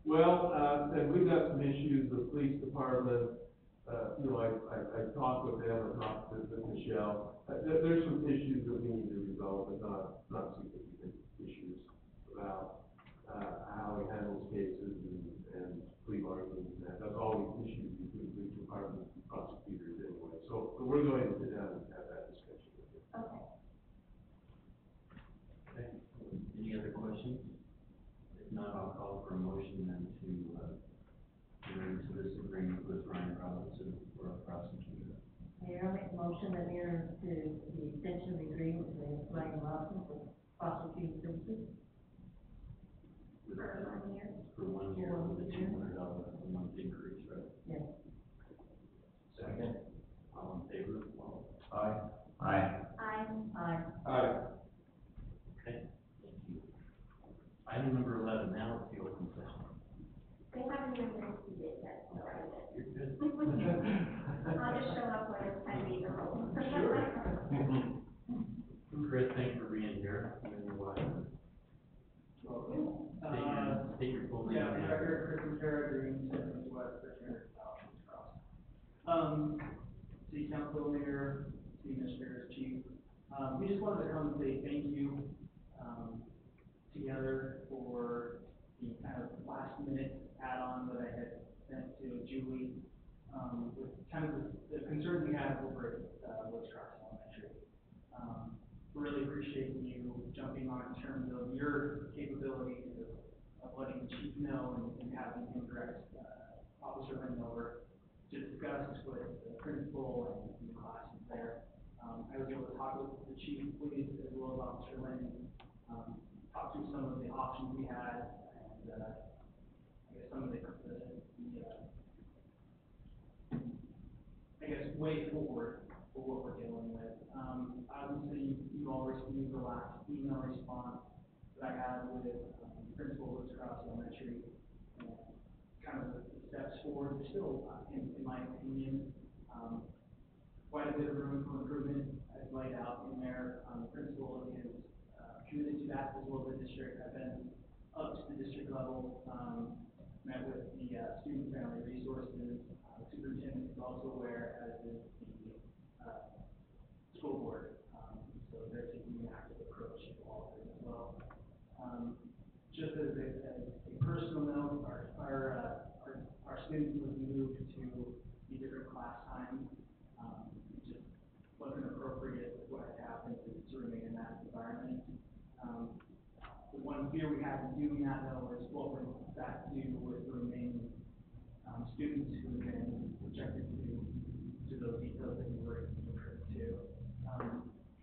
Well, and we've got some issues, the police department, I talked with them, I talked with Michelle. There's some issues that we need to resolve, but not significant issues about, how he handles cases and plea bargaining and that. That's always issues between police department and prosecutors anyway. So we're going to sit down and have that discussion with him. Okay. Okay, any other questions? If not, I'll call for a motion then to, enter into this agreement with Ryan Robinson for a prosecutor. Mayor, I'll make a motion that we enter into the extension of the agreement with Ryan Robinson for prosecuting services. With, For 1 year? For 1 year, with a $200 a month increase, right? Yes. Second. All in favor? Aye. Aye. Aye. Aye. Okay, thank you. Item number 11, now it's the open session. They haven't even been seated yet, so I guess. You're good. I'll just show up when it's time to eat the roll. Chris, thanks for being here. And your wife. State your full name. Yeah, and Director address. Chris Terra, Green, Seven West, Richmond, South, City Council, Mayor, City Administrator, Chief. We just wanted to come and say thank you, together for the kind of last minute add-on that I had sent to Julie, with kind of the concerns we had over at Woods Cross Elementary. Really appreciate you jumping on in terms of your capabilities of letting the chief know and having him direct, Officer Lynn over to discuss with the principal and the classes there. I was able to talk with the chief, please, as well as Officer Lynn, talk through some of the options we had and, I guess some of the way forward for what we're dealing with. Obviously, you've all received the last email response that I had with Principal Woods Cross Elementary, and kind of the steps forward. There's still, in my opinion, quite a bit of room for improvement as laid out in there. The principal is committed to that, as well as the district. I've been up to the district level, met with the student family resources. The superintendent is also aware, as is the school board. So they're taking an active approach to all of it as well. Just as a personal note, our students was moved to a different class time. It just wasn't appropriate with what had happened to remain in that environment. The one fear we had in doing that, though, was what would that do with the remaining students who have been subjected to those details that you were referring to.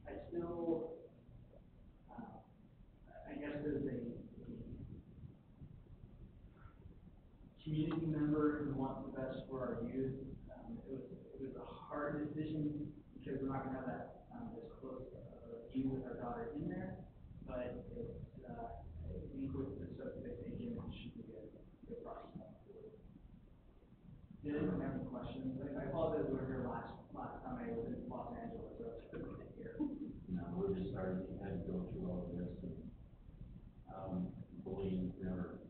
I still, I guess as a community member who wants the best for our youth, it was a hard decision because we're not going to have that as close view with our daughter in there, but it's, I think with the stuff that they taken, it should be a good process. Did anyone have any questions? I apologize, we were here last time I was in Los Angeles, so it's good to be here. No, we're just sorry you had to go through all of this and, bullying never,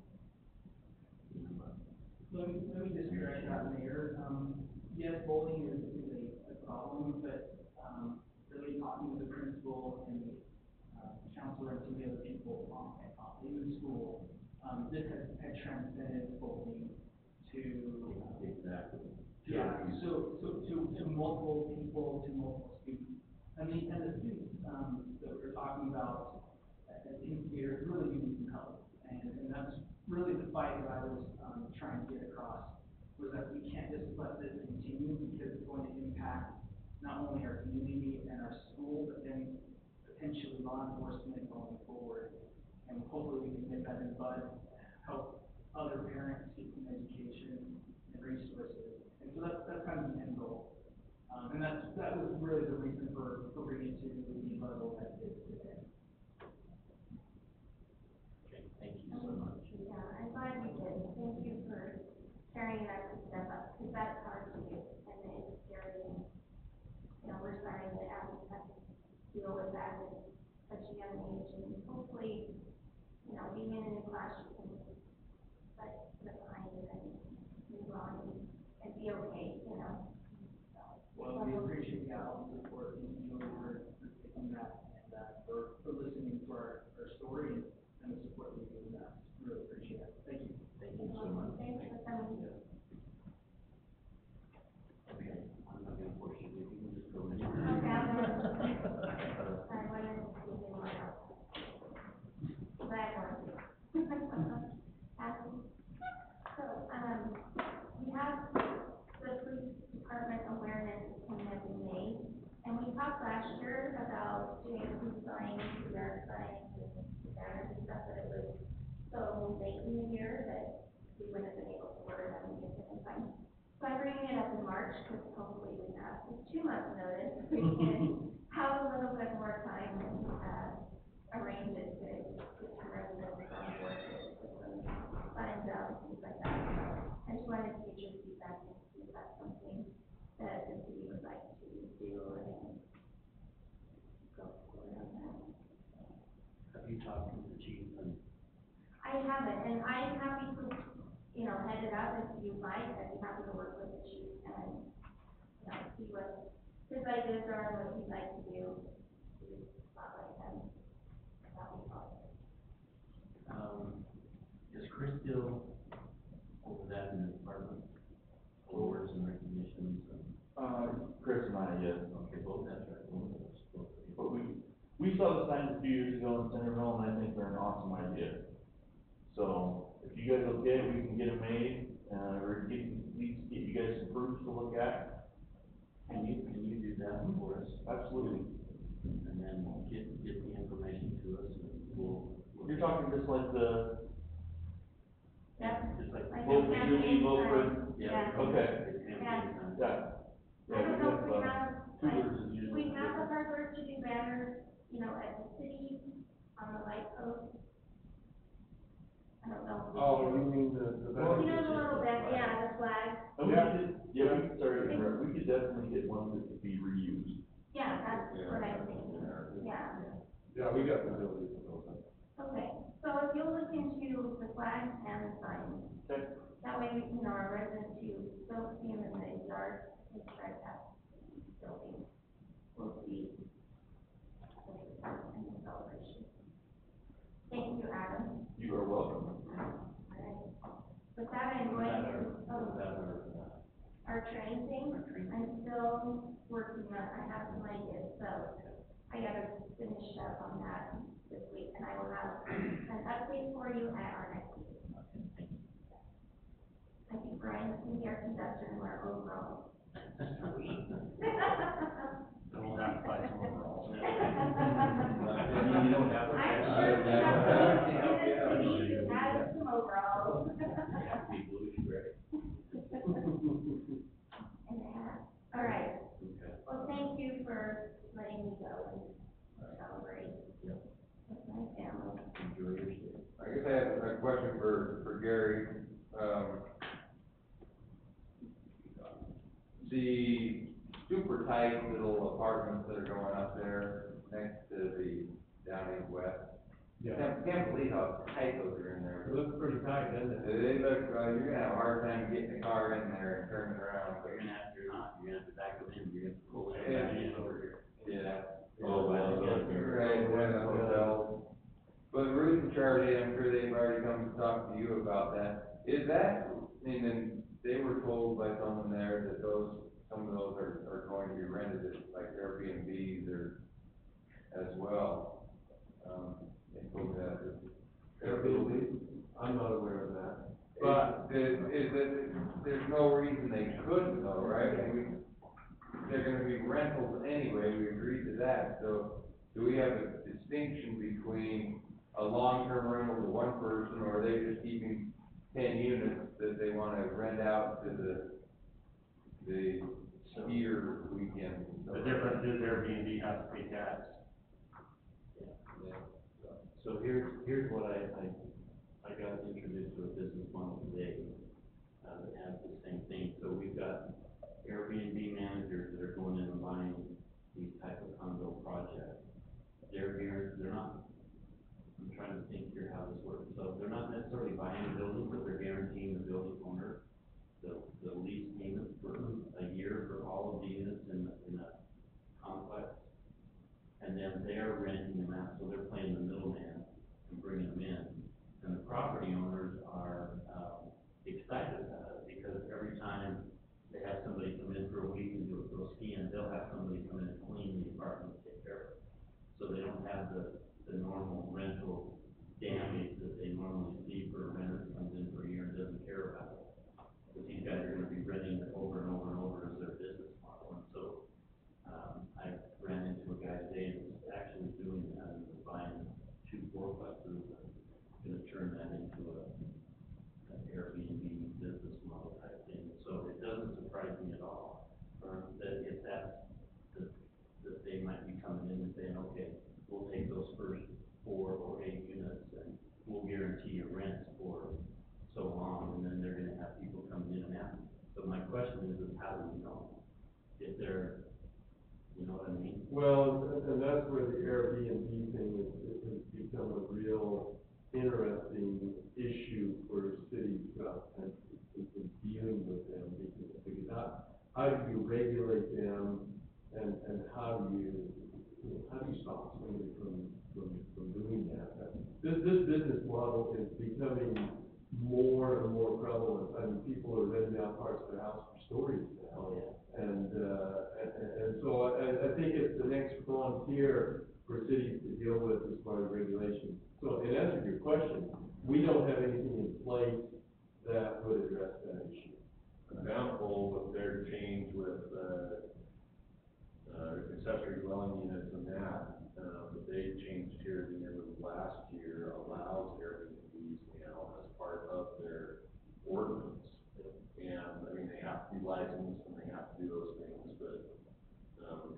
Let me just correct that, Mayor. Yes, bullying is a problem, but, really talking with the principal and the counselor and some of the other people in the school, this had transcended bullying to, exactly. yeah, so to multiple people, to multiple students. And the students, that we're talking about at the incubator really need some help. And that's really the fight that I was, trying to get across, was that we can't just let this continue because it's going to impact not only our community and our school, but then potentially law enforcement going forward. And hopefully we can nip that in the bud, help other parents get some education and resources. And so that's kind of the end goal. And that was really the reason for bringing it to the level that it is today. Okay, thank you so much. Yeah, I'm glad you did. Thank you for carrying that step up, because that's hard to do, and it's scary. You know, we're starting to have to deal with that at such a young age, and hopefully, you know, being in a new class, you can let it behind it and move on and be okay, you know? Well, we appreciate the support, and Julie, for taking that, and, for listening to our story and the support that you've given us. Really appreciate it. Thank you. Thank you so much. Thanks for coming. Okay, I'm not gonna force you, you can just go in. Okay, I'm gonna, I wanted to see you tomorrow. Glad one. Happy. So, we have the police department awareness that we made, and we talked last year about doing some signs, yard signs, and banners and stuff, but it was so late in the year that we wouldn't have been able to order them and get them in time. So I'm bringing it up in March, because hopefully we have 2 months notice, we can have a little bit more time and, arrange it to get some residents on board to put some signs out, things like that. I just wanted to get your feedback and see if that's something that the city would like to do and go forward on that. Have you talked to the chief and? I haven't, and I'm happy to, you know, head it up if you'd like. I'd be happy to work with the chief and, you know, see what his ideas are and what he'd like to do. Spotlight him. That would be awesome. Is Chris still over that in the department? Awards and recognitions and? Chris and I, yes. Okay, both, that's right, both of us, both of you. But we saw the signs a few years ago in Centerville, and I think they're an awesome idea. So, if you guys okay, we can get them made, or get you guys some proofs to look at. Can you do that for us? Absolutely. And then get the information to us and we'll. You're talking just like the, Yep. Just like. Like vote the for Julie, campaign vote for, sign. Yeah. okay, The campaign Yeah. sign. yeah. I don't know if we have, like, Tudors is usually. we have a hardware to do banners, you know, at the city, on the light post. I don't know. If we Oh, do. you mean the You know, the little bit, yeah, the flag, And we Yeah. could, we could start, we could definitely get ones that could be reused. yeah, that's what I'm thinking, yeah. Yeah, we got the ability to build that. Okay, so if you'll look into the flags and the signs, Okay. that way, you know, our residents who don't see them in the yard, they try that building, will see the celebration. Thank you, Adam. You are welcome. Alright. With that, I'm going to, our train thing, I'm still working on, I have some ideas, so I gotta finish up on that this week, and I will have an update for you at our next meeting. I think Brian's gonna be our conductor and wear overalls. Don't have to buy some overalls. You don't have to. I'm sure we have to, we need to add some overalls. Be bluish gray. And a hat. All right, Okay. well, thank you for letting me go and celebrate Yep. with my family. Enjoy your stay. I guess I have a question for Gary. The super tight little apartments that are going up there next to the Downey West. Yeah, Can't believe how tight those are in there. it looks pretty tight, doesn't it? They look, you're gonna have a hard time getting the car in there and turning around, but You're gonna have to back it in, you're gonna have to pull it Yeah. back in over here. yeah. Oh, wow. Right, yeah, the hotel. But Ruth and Charlie, I'm sure they've already come to talk to you about that. Is that, I mean, then they were told by someone there that some of those are going to be rented as like Airbnbs or as well. They told me that. Airbnb, I'm not aware of that. But, There's no reason they couldn't though, right? I mean, they're gonna be rentals anyway, we agreed to that, so do we have a distinction between a long-term rental to one person, or are they just keeping 10 units that they wanna rent out to the skier weekend? The difference is Airbnb has to pay tax. So here's what I got introduced to a business model today, that has the same thing. So we've got Airbnb managers that are going in and buying these type of condo projects. They're not, I'm trying to think here how this works. So they're not necessarily buying the building, but they're guaranteeing the building owner the lease payment for a year for all of the units in a complex. And then they're renting them out, so they're playing the middleman and bringing them in. And the property owners are, excited about it, because every time they have somebody come in for a week and go skiing, they'll have somebody come in and clean the apartment and take care of it. So they don't have the normal rental damage that they normally see for a renter that comes in for a year and doesn't care about it. But these guys are gonna be renting it over and over and over as their business model. And so, I ran into a guy today who's actually doing that, and was buying 2 4-plexes and gonna turn that into an Airbnb business model type thing. So it doesn't surprise me at all, that if that's, that they might be coming in and saying, okay, we'll take those first 4 or 8 units and we'll guarantee your rent for so long, and then they're gonna have people coming in and out. So my question is how do we know if they're, you know what I mean? Well, and that's where the Airbnb thing has become a real interesting issue for cities throughout the country, is dealing with them, because how do you regulate them, and how do you stop somebody from doing that? This business model is becoming more and more prevalent. I mean, people are renting out parts of their house for storage now. Oh, yeah. And so I think it's the next frontier for cities to deal with as far as regulation. So in answer to your question, we don't have anything in place that would address that issue. Bountiful with their change with, accessory dwelling units and that, but they changed here at the end of last year, allows Airbnbs now as part of their ordinance. And, I mean, they have to be licensed and they have to do those things, but,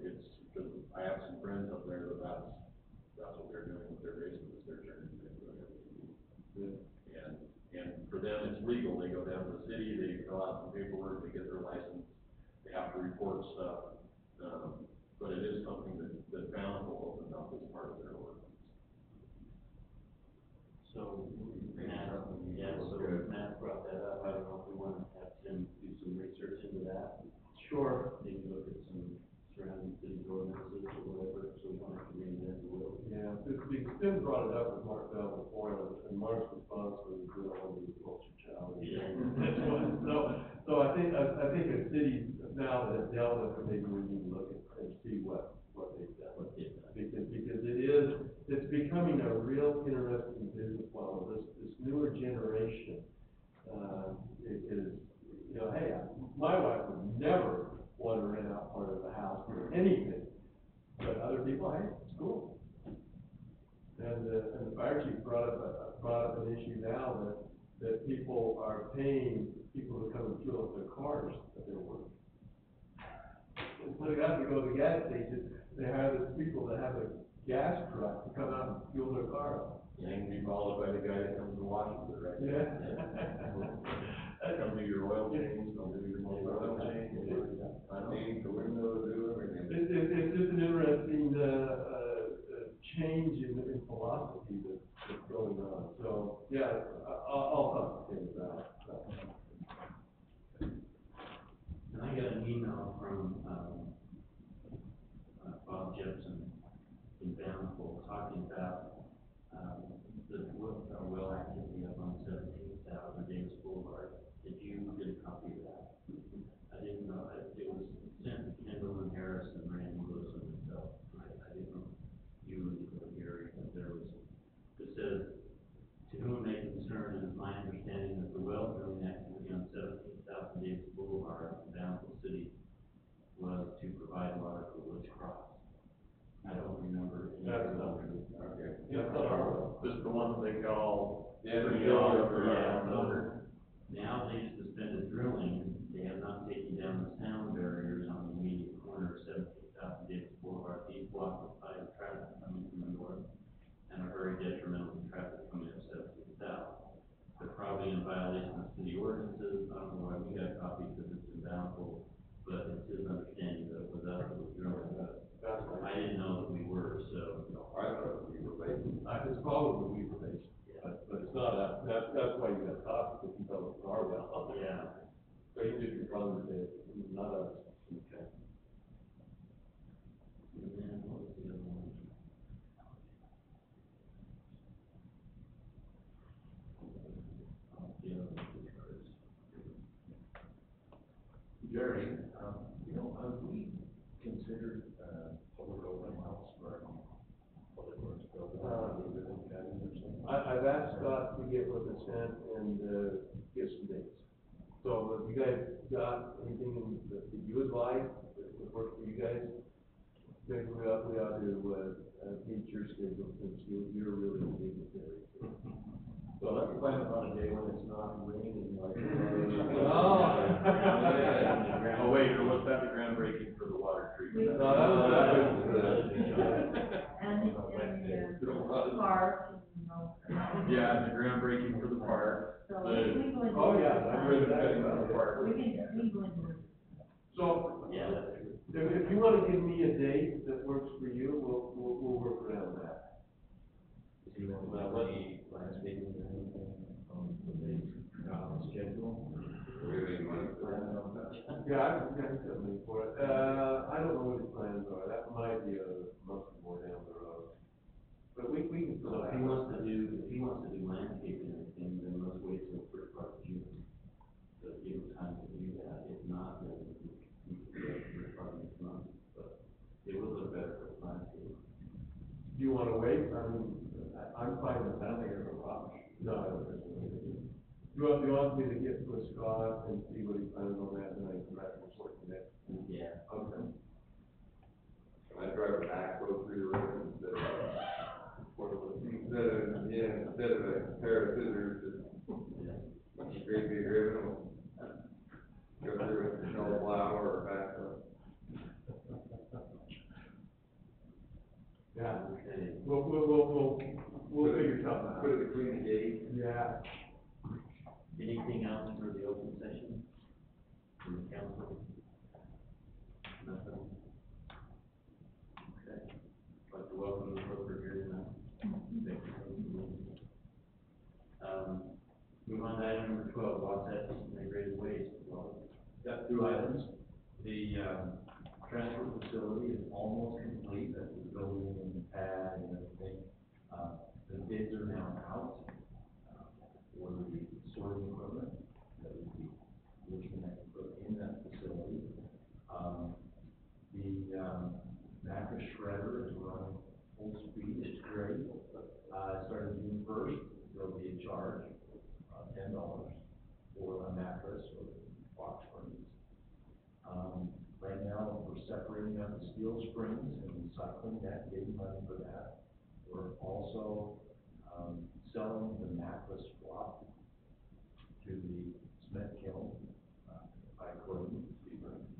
it's, because I have some friends up there that's what they're doing with their basements, they're turning it into an Airbnb. And for them, it's legal, they go down to the city, they fill out some paperwork, they get their license, they have to report stuff, but it is something that Bountiful opened up as part of their ordinance. So, Matt brought that up. I don't know if we want to have Tim do some research into that. Sure. Maybe look at some surrounding city ordinances or whatever, so we don't have to reinvent the wheel. Yeah, because Tim brought it up with Mark Bell before, and Mark's response was, we don't want to be the poster child. So I think as cities now that have dealt with it, maybe we need to look at and see what they've done. Because it's becoming a real interesting business model. This newer generation, is, you know, hey, my wife would never want to rent out part of the house for anything, but other people, hey, it's cool. And the fire chief brought up an issue now that people are paying people to come and fuel up their cars at their work. Instead of having to go to the gas station, they hire the people that have a gas truck to come out and fuel their car up. And be followed by the guy that comes to Washington, right? Yeah. Come do your oil change, come do your oil change, I need the window to do everything. It's just an interesting, change in philosophy that's going on. So, yeah, I'll talk to him about that. And I got an email from, Bob Jepson in Bountiful talking about, our well activity up on 17,000 Davis Boulevard. Did you get a copy of that? I didn't know, it was sent to Kendall and Harris and Randy Lewis and myself. I didn't know you and Gary, but there was, it says, to whom may concern, it is my understanding that the well drilling activity on 17,000 Davis Boulevard in Bountiful City was to provide water for Woods Cross. I don't remember. That's not true. Okay. Yeah, that's not our well. This is the one that they call. Yeah, pretty the odd, builder, Yeah, yeah. so now they've suspended drilling. They have not taken down the sound barriers on the immediate corner of 17,000 council, but it's his understanding that with us, it was really, I didn't know that we were, so. I thought we were late. It's probably weaver based, but it's not a, that's why you got cops, because you know it's our well. Yeah. They did your brother did, not us. Okay. And then what was the other one? The other one was Chris. Jerry, you know, have we considered, public open house for public works building? I've asked Scott to get with us and, get some dates. So if you guys got anything that you would like, that would work for you guys, maybe we ought to, meet your schedule, since you're really busy with it. So let's plan it on a day when it's not raining like. Oh, wait, or was that the groundbreaking for the water treatment? No, that was. And the park, you know. Yeah, the groundbreaking for the park. So we go into. Oh, yeah, I heard that. We go into. So, Yeah, that's true. if you wanna give me a date that works for you, we'll work around that. Do you want any landscaping or anything on the schedule? Really, want to plan on that? Yeah, I can get something for it. I don't know what his plans are, that might be a month or more down the road. But we can. So if he wants to do landscaping and everything, then let's wait till the first part of June. So give him time to do that, if not, then we can do it the first part of next month, but it would look better for the landscape. Do you wanna wait? I mean, I'm fine with that, like, a rush. No, I don't think so. You want me to get with Scott and see what he plans on that, and I can back and forth with it? Yeah. Okay. Can I drive a backhoe through your road instead of a pair of scissors, just a great big ribbon? Go through with the snow plow or a backhoe? Yeah, Okay. we'll figure something out. Put it between the gates. Yeah. Anything else for the open session? From the council? Nothing? Okay. I'd like to welcome the broker here tonight. Thank you. Move on to item number 12, lot access and integrated waste. Well, Got two items. The, transfer facility is almost complete, that's the building and the pad and everything. The bids are now out, for the sorting equipment that would be looking at put in that facility. The mattress shredder is running full speed, it's great. Starting June 1st, there'll be a charge of $10 for a mattress or box springs. Right now, we're separating out the steel springs and recycling that, getting money for that. We're also, selling the mattress swap to the cement kiln, by Clayton.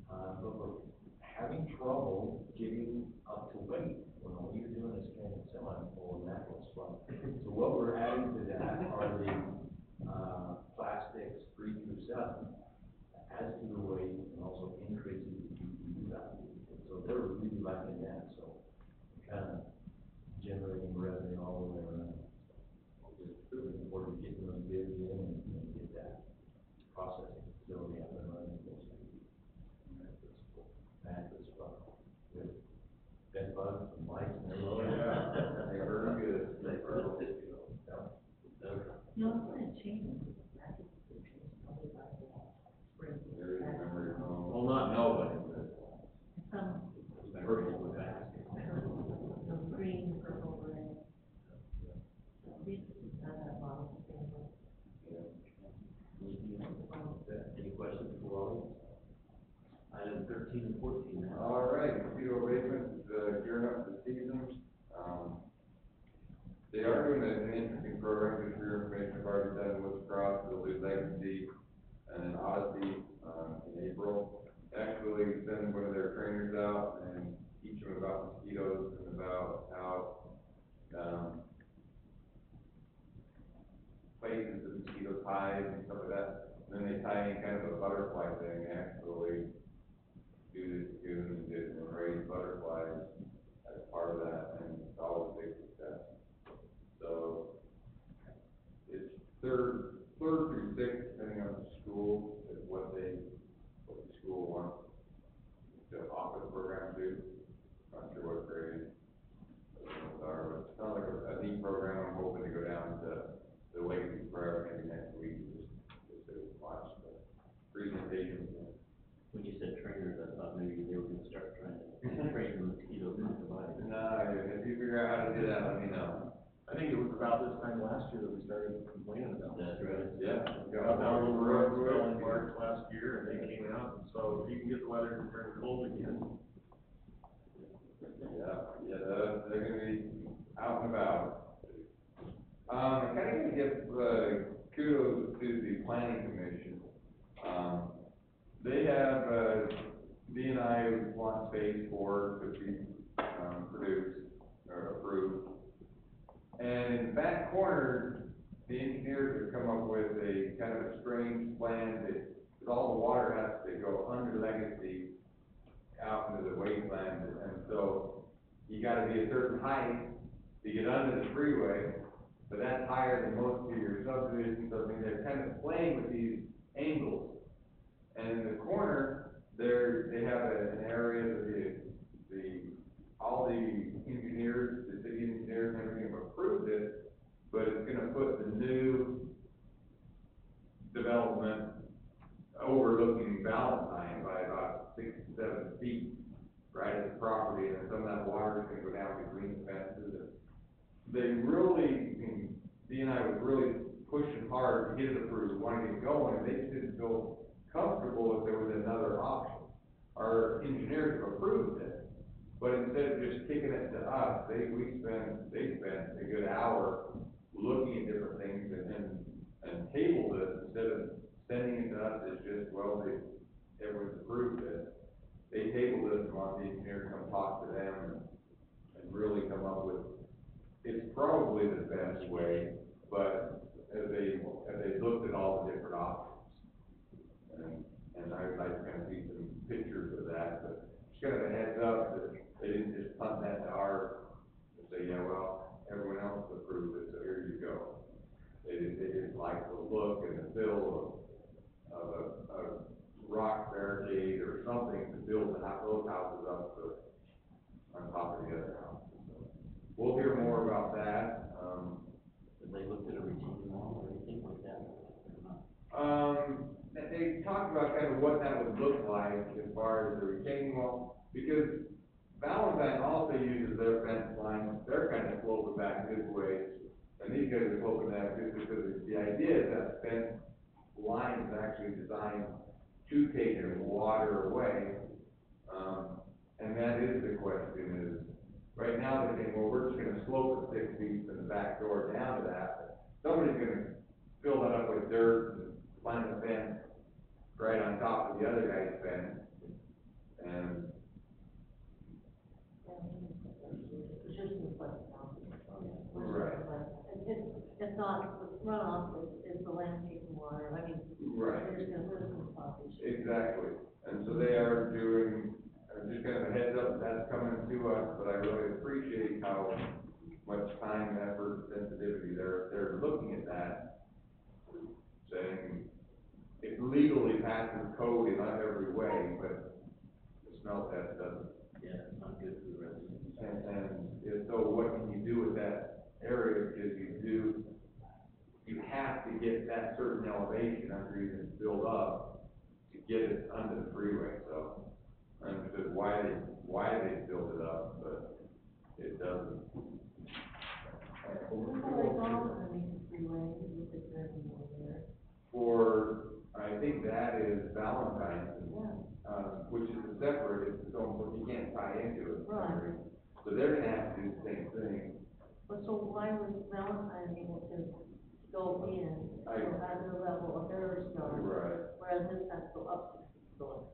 But we're having trouble getting up to weight when all you're doing is carrying semi-full mattress swap. So what we're adding to that are the, plastics 3 through 7, adds to the weight and also increases the GPU value. So they're really liking that, so kind of generating revenue all the way around. Just looking forward to getting those bids in and get that processing facility up and running. Mattress with bed bugs and lights and everything. Oh, yeah. They heard good. They heard it. No, it's gonna change. There is a memory home. Well, not nobody, but Some, purple with that. some green, purple, red. third through sixth, depending on the school, is what the school wants to offer the program to. Not sure what grade those are, but it sounds like a neat program. I'm hoping to go down to the Legacy Forever maybe next week, just to watch the presentations. When you said trainers, I thought maybe they were gonna start trying to train the mosquitoes not to bite. Nah, if you figure out how to do that, let me know. I think it was about this time last year that we started complaining about that. That's right. Yeah. Got down on the road, fell in March last year, and they came out, and so if you can get the weather to turn cold again. Yeah, they're gonna be out and about. I kinda gotta give, kudos to the planning commission. They have, DNI wants phase 4 to be, produced or approved. And in the back corner, the engineers have come up with a kind of a strange plan that all the water has to go under Legacy out into the wasteland, and so you gotta be a certain height to get under the freeway, but that's higher than most of your subdivisions, so I mean, they're kind of playing with these angles. And in the corner, they have an area that all the engineers, the city engineers and everything have approved it, but it's gonna put the new development overlooking Valentine by about 6 to 7 feet, right at the property, and some of that water is gonna go down between the fences. And they really, I mean, DNI was really pushing hard to get it approved, wanting to get going, and they just didn't feel comfortable if there was another option. Our engineers have approved it, but instead of just kicking it to us, they spent a good hour looking at different things and tabled it instead of sending it to us. It's just, well, everyone's approved it. They tabled it and want the engineer to come talk to them and really come up with, it's probably the best way, but as they looked at all the different options. And I'd like to kind of see some pictures of that, but just kind of a heads up that they didn't just punt that to our, and say, yeah, well, everyone else approved it, so here you go. They didn't like the look and the feel of a rock barricade or something to build those houses up on top of the other houses. So we'll hear more about that. Have they looked at a retaining wall or anything like that? They talked about kind of what that would look like as far as the retaining wall, because Valentine also uses their fence line, they're kind of sloping back this way, and these guys are sloping back this because the idea is that fence line is actually designed to take the water away. And that is the question is, right now they're saying, well, we're just gonna slope it 6 feet from the back door down to that, but somebody's gonna fill that up with dirt and plant a fence right on top of the other guy's fence, and It's just a question. right, It's not, runoff is the landscaping water, I mean, right, there's some spot issue. exactly. And so they are doing, just kind of a heads up, that's coming to us, but I really appreciate how much time, effort, sensitivity they're looking at that, saying it legally passes code in every way, but the smell test doesn't. Yeah, it's not good for the residents. And so what can you do with that area, because you have to get that certain elevation after you can build up to get it under the freeway, so I understood why they built it up, but it doesn't. What's going on underneath the freeway, with the drinking water there? For, I think that is Valentine's, Yeah. which is a separate, it's its own, but you can't tie into it. Right. So they're gonna have to do the same thing. But so why was Valentine able to go in at the level of their yard, Right. whereas this has to go up 6 feet lower?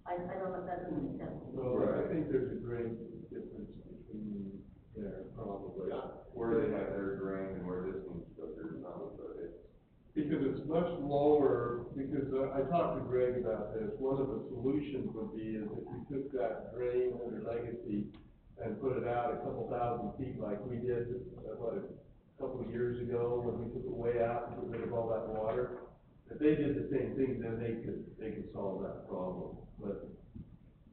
I don't know if that doesn't make sense. Well, I think there's a great difference between there, probably. Where they have their drain and where this one's, but there's not, but it's. Because it's much lower, because I talked to Greg about this, one of the solutions would be is if we took that drain under Legacy and put it out a couple thousand feet like we did, couple of years ago, when we took it way out and got rid of all that water. If they did the same thing, then they could solve that problem, but,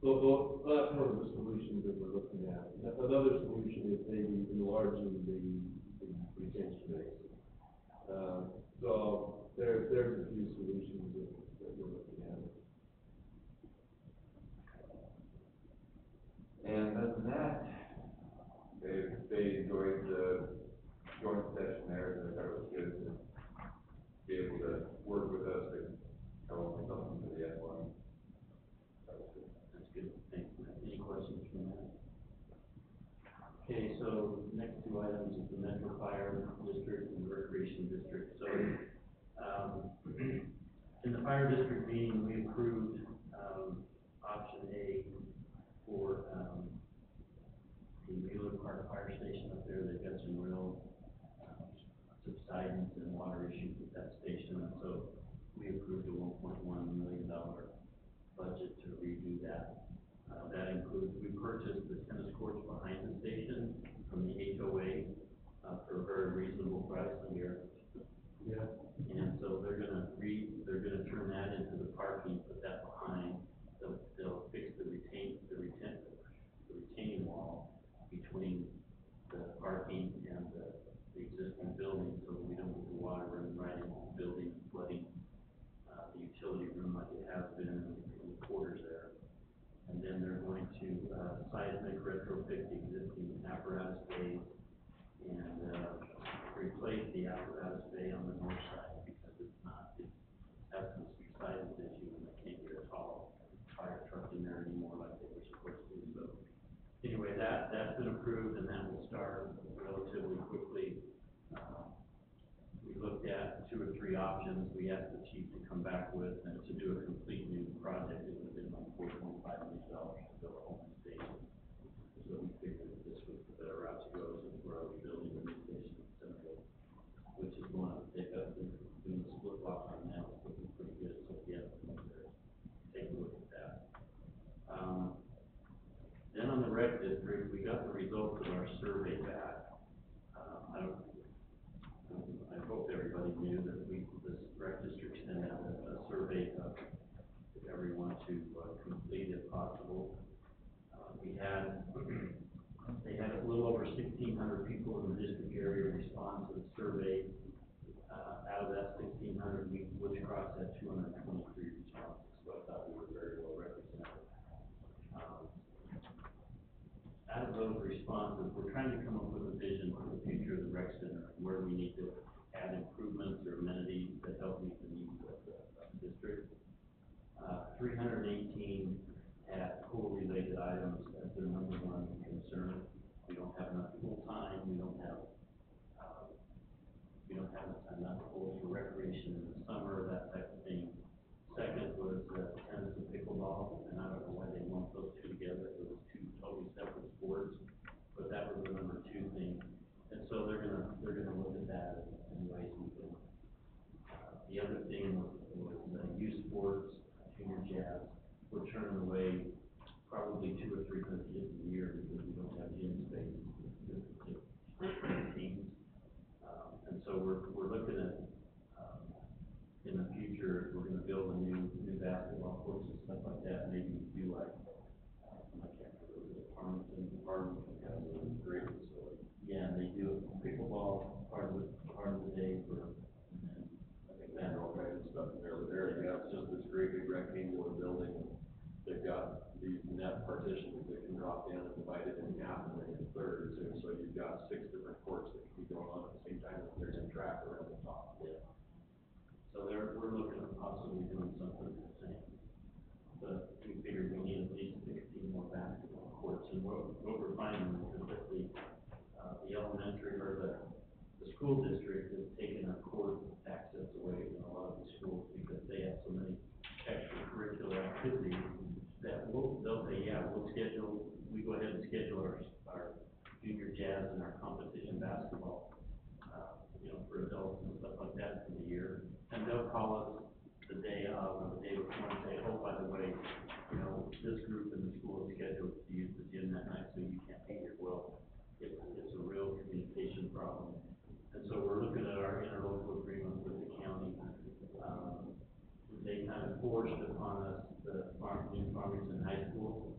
so that's one of the solutions that we're looking at. Another solution is maybe enlarging the retention basin. So there's a few solutions that we're looking at. And other than that, they enjoyed the joint session there, and I thought it was good to be able to work with us and come up with something for the F1. That was good. That's good, thanks, Matt. Any questions from that? Okay, so next two items is the Metro Fire District and the Recreation District. So, in the Fire District meeting, we approved, option A for, the Wheeler Park Fire Station up there. They've got some real, subsidence and water issues with that station, and so we approved a $1.1 million budget to redo that. That includes, we purchased the tennis courts behind the station from the HOA, for a very reasonable price a year. Yeah. And so they're gonna turn that into the parking, put that behind, they'll fix the retaining wall between the parking and the existing building, so that we don't get the water running right into the building, flooding, the utility room like it has been in the quarters there. And then they're going to, seismic retrofit the existing apparatus bays and, replace the apparatus bay on the north side, because it has some subsidence issue and they can't get a tall fire truck in there anymore like they were supposed to. So anyway, that's been approved and that will start relatively quickly. We looked at 2 or 3 options. We asked the chief to come back with, and to do a complete new project, it would have been like $4.5 million to build a whole new station. So we figured that this was the better route to go, since we're already building a new station in Central, which is going to take up the split block right now. It's looking pretty good, so yeah, take a look at that. Then on the rec district, we got the results of our survey back. I hope everybody knew that this rec district sent out a survey to everyone to complete if possible. They had a little over 1,600 people in the district area respond to the survey. Out of that 1,600, Woods Cross had 223 responses, so I thought we were very well represented. Out of those responses, we're trying to come up with a vision for the future of the rec center, where we need to add improvements or amenities that help meet the needs of the district. 318 had pool-related items as their number one concern. We don't have enough pool time, we don't have enough pools for recreation in the summer, that type of thing. Second was tennis and pickleball, and I don't know why they lumped those two together. It was 2 totally separate sports, but that was the number 2 thing. And so they're gonna look at that in ways we can. The other thing was youth sports, junior jazz. We're turning away probably 200 or 300 kids a year because we don't have gym space to teams. And so we're looking at, in the future, we're gonna build a new basketball courts and stuff like that. Maybe do like, I can't remember, Farmington has a great facility. Yeah, they do pickleball part of the day for, and then I think And all kinds of stuff in there, but there, yeah, it's just this great big rectangular building, and they've got these net partitions that can drop down and divide it in half and then in thirds, and so you've got 6 different courts that can be going on at the same time, and there's a track around the top. Yeah. So we're looking at possibly doing something the same. But we figured we need at least 16 more basketball courts, and what we're finding is that the elementary or the school district is taking our court access away from a lot of the schools because they have so many extracurricular activities that they'll say, yeah, we go ahead and schedule our junior jazz and our competition basketball, for adults and stuff like that for the year. And they'll call us the day of or the day before and say, oh, by the way, this group in the school is scheduled to use the gym that night, so you can't be here. Well, it's a real communication problem. And our interlocal agreement with the county. They kind of forced upon us the new Farmington High School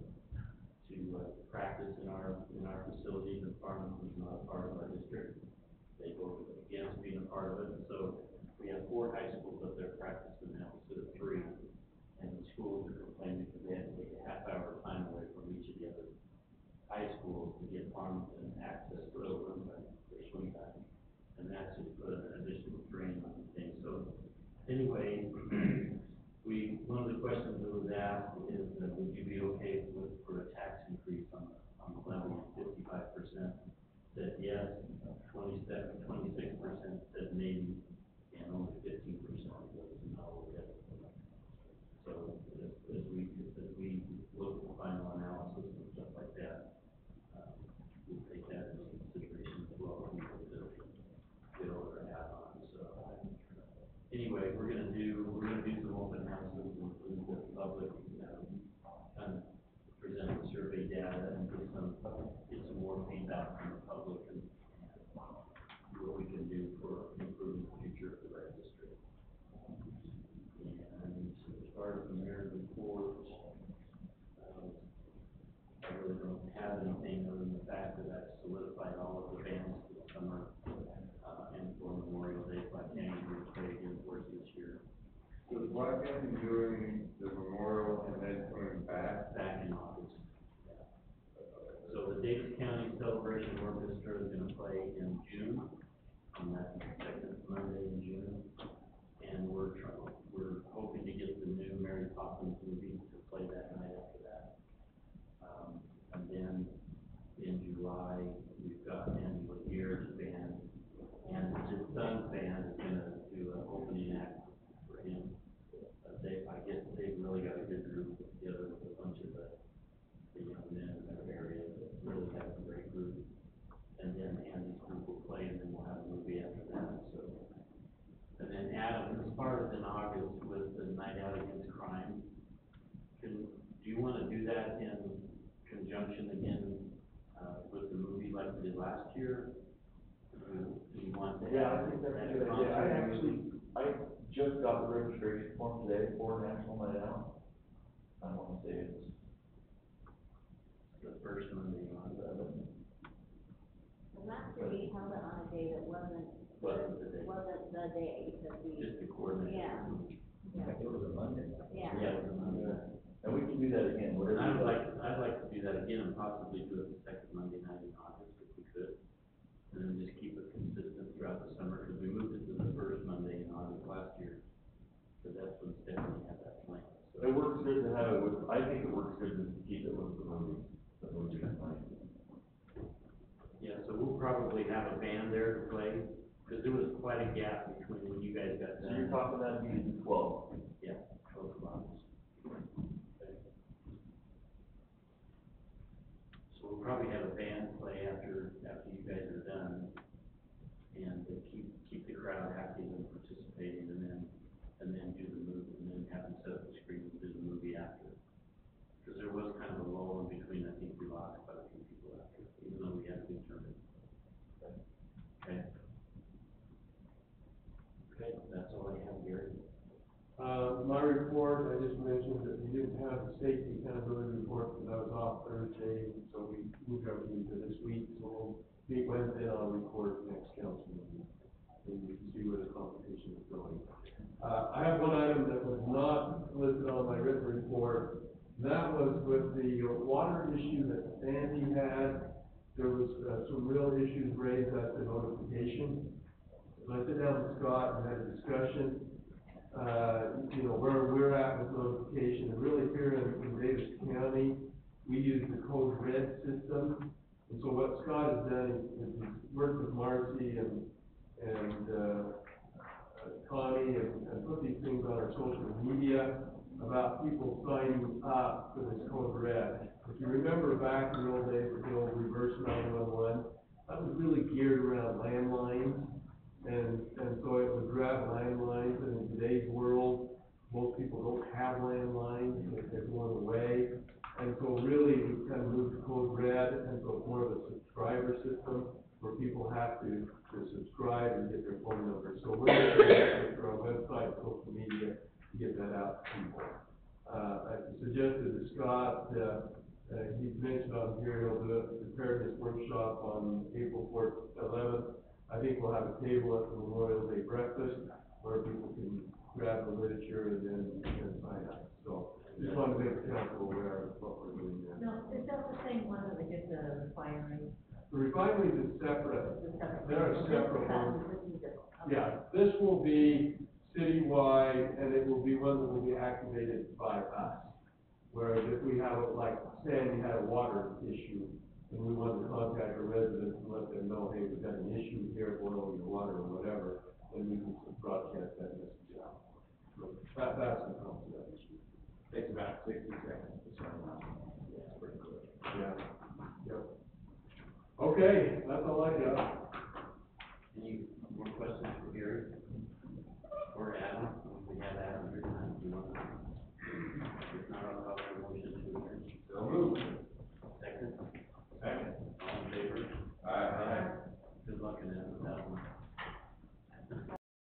to practice in our facility. The Farmington is not a part of our district. They voted against being a part of it, and so we have 4 high schools up there practicing now instead of 3. And the schools are complaining because they had to take a half-hour time away from each of the other high schools to get Farmington access to the room for swing time. And that's just put an additional drain on the thing. So anyway, one of the questions that was asked is, would you be okay for a tax increase on the levy of 55%? Said yes, 26% said maybe, and only 15% was no. So as we look at the final analysis and stuff like that, we'll take that into consideration as well, and get over our hat on. So anyway, we're gonna do some open houses and include the public, kind of present the survey data and get some more feedback from the public and what we can do for improving the future of the red district. And as far as the mayor's report, I really don't have anything other than the fact that I've solidified all of the bands for the summer, and for Memorial Day, Black Canyon will play again for us this year. So is Black Canyon doing the memorial and then coming back? Back in August. Yeah. So the Davis County Celebration Orchestra is gonna play in June, on that second Monday in June. And we're hoping to get the new Mary Poppins movie to play that night after that. And then in July, we've got Andy Legier's band, and his son's band is gonna do an opening act for him. I guess they've really got a good group together with a bunch of the young men in that area that really have a great group. And then Andy's group will play, and then we'll have a movie after that, so. And then Adam, as far as in August with the Night Out Against Crime, do you wanna do that in conjunction again, with the movie like we did last year? Do you want to? Yeah, I think that's a good idea. I just got the registration form today for National Night Out. I want to say it's The first Monday on the. Last year we held it on a day that wasn't the day, because we. Just to coordinate. Yeah. it was a Monday. Yeah. Yeah, it was a Monday. And we can do that again, And whatever. I'd like to do that again and possibly do it the second Monday night in August if we could. And then just keep it consistent throughout the summer, because we moved it to the first Monday in August last year. So that's when Stephanie had that plan. So It works good to have it with, I think it works good to keep it with the movie night. yeah, so we'll probably have a band there to play, because there was quite a gap between when you guys got So done. you're talking that'd be the 12th. Yeah, 12 o'clock. So we'll probably have a band play after you guys are done, and to keep the crowd active and participating, and then do the movie, and then have them set up the screen and do the movie after. Because there was kind of a lull in between, I think we lost quite a few people after, even though we had a good tournament. Okay. Okay, that's all I have, Gary. My report, I just mentioned that we didn't have the safety accountability report because I was off Thursday, so we moved everything to this week, so we'll meet Wednesday and I'll report next council meeting. And you can see where the competition is going. I have one item that was not listed on my written report, and that was with the water issue that Sandy had. There was, some real issues raised at the notification. So I sat down with Scott and had a discussion. Where we're at with notification, and really here in Davis County, we use the Code Red system. And so what Scott has done is he's worked with Marcy and Connie and put these things on our social media about people signing up for this Code Red. If you remember back in the old days with the old reverse 911, that was really geared around landlines. And so it would grab landlines, and in today's world, most people don't have landlines, they're going away. And so really, we kind of moved to Code Red, and so it's more of a subscriber system. where people have to subscribe and get their phone number. So we're going to through our website, social media, to get that out to people. I suggested to Scott, he's mentioned on here, he'll do a preparedness workshop on April 11th. I think we'll have a table at the Memorial Day breakfast where people can grab the literature and then sign up. So just wanted to make the council aware of what we're doing there. No, is that the same one that we did the refinery? The refineries is separate. The separate. They're a separate one. This is different. Okay. Yeah, this will be citywide, and it will be one that will be activated by us. Whereas if we have, like, Sandy had a water issue, and we wanted to contact the residents and let them know, hey, we've got an issue here, boiling your water or whatever, then we can broadcast that message out. So that's the concept. Takes about 60 seconds to sign up. It's pretty quick. Yeah, yep. Okay, that's all I got. Any more questions for Gary? Or Adam? We have Adam here tonight, if you want to. If not, I'll call for a motion to adjourn. So moved. Second? Second. All in favor? Aye. Good luck in that,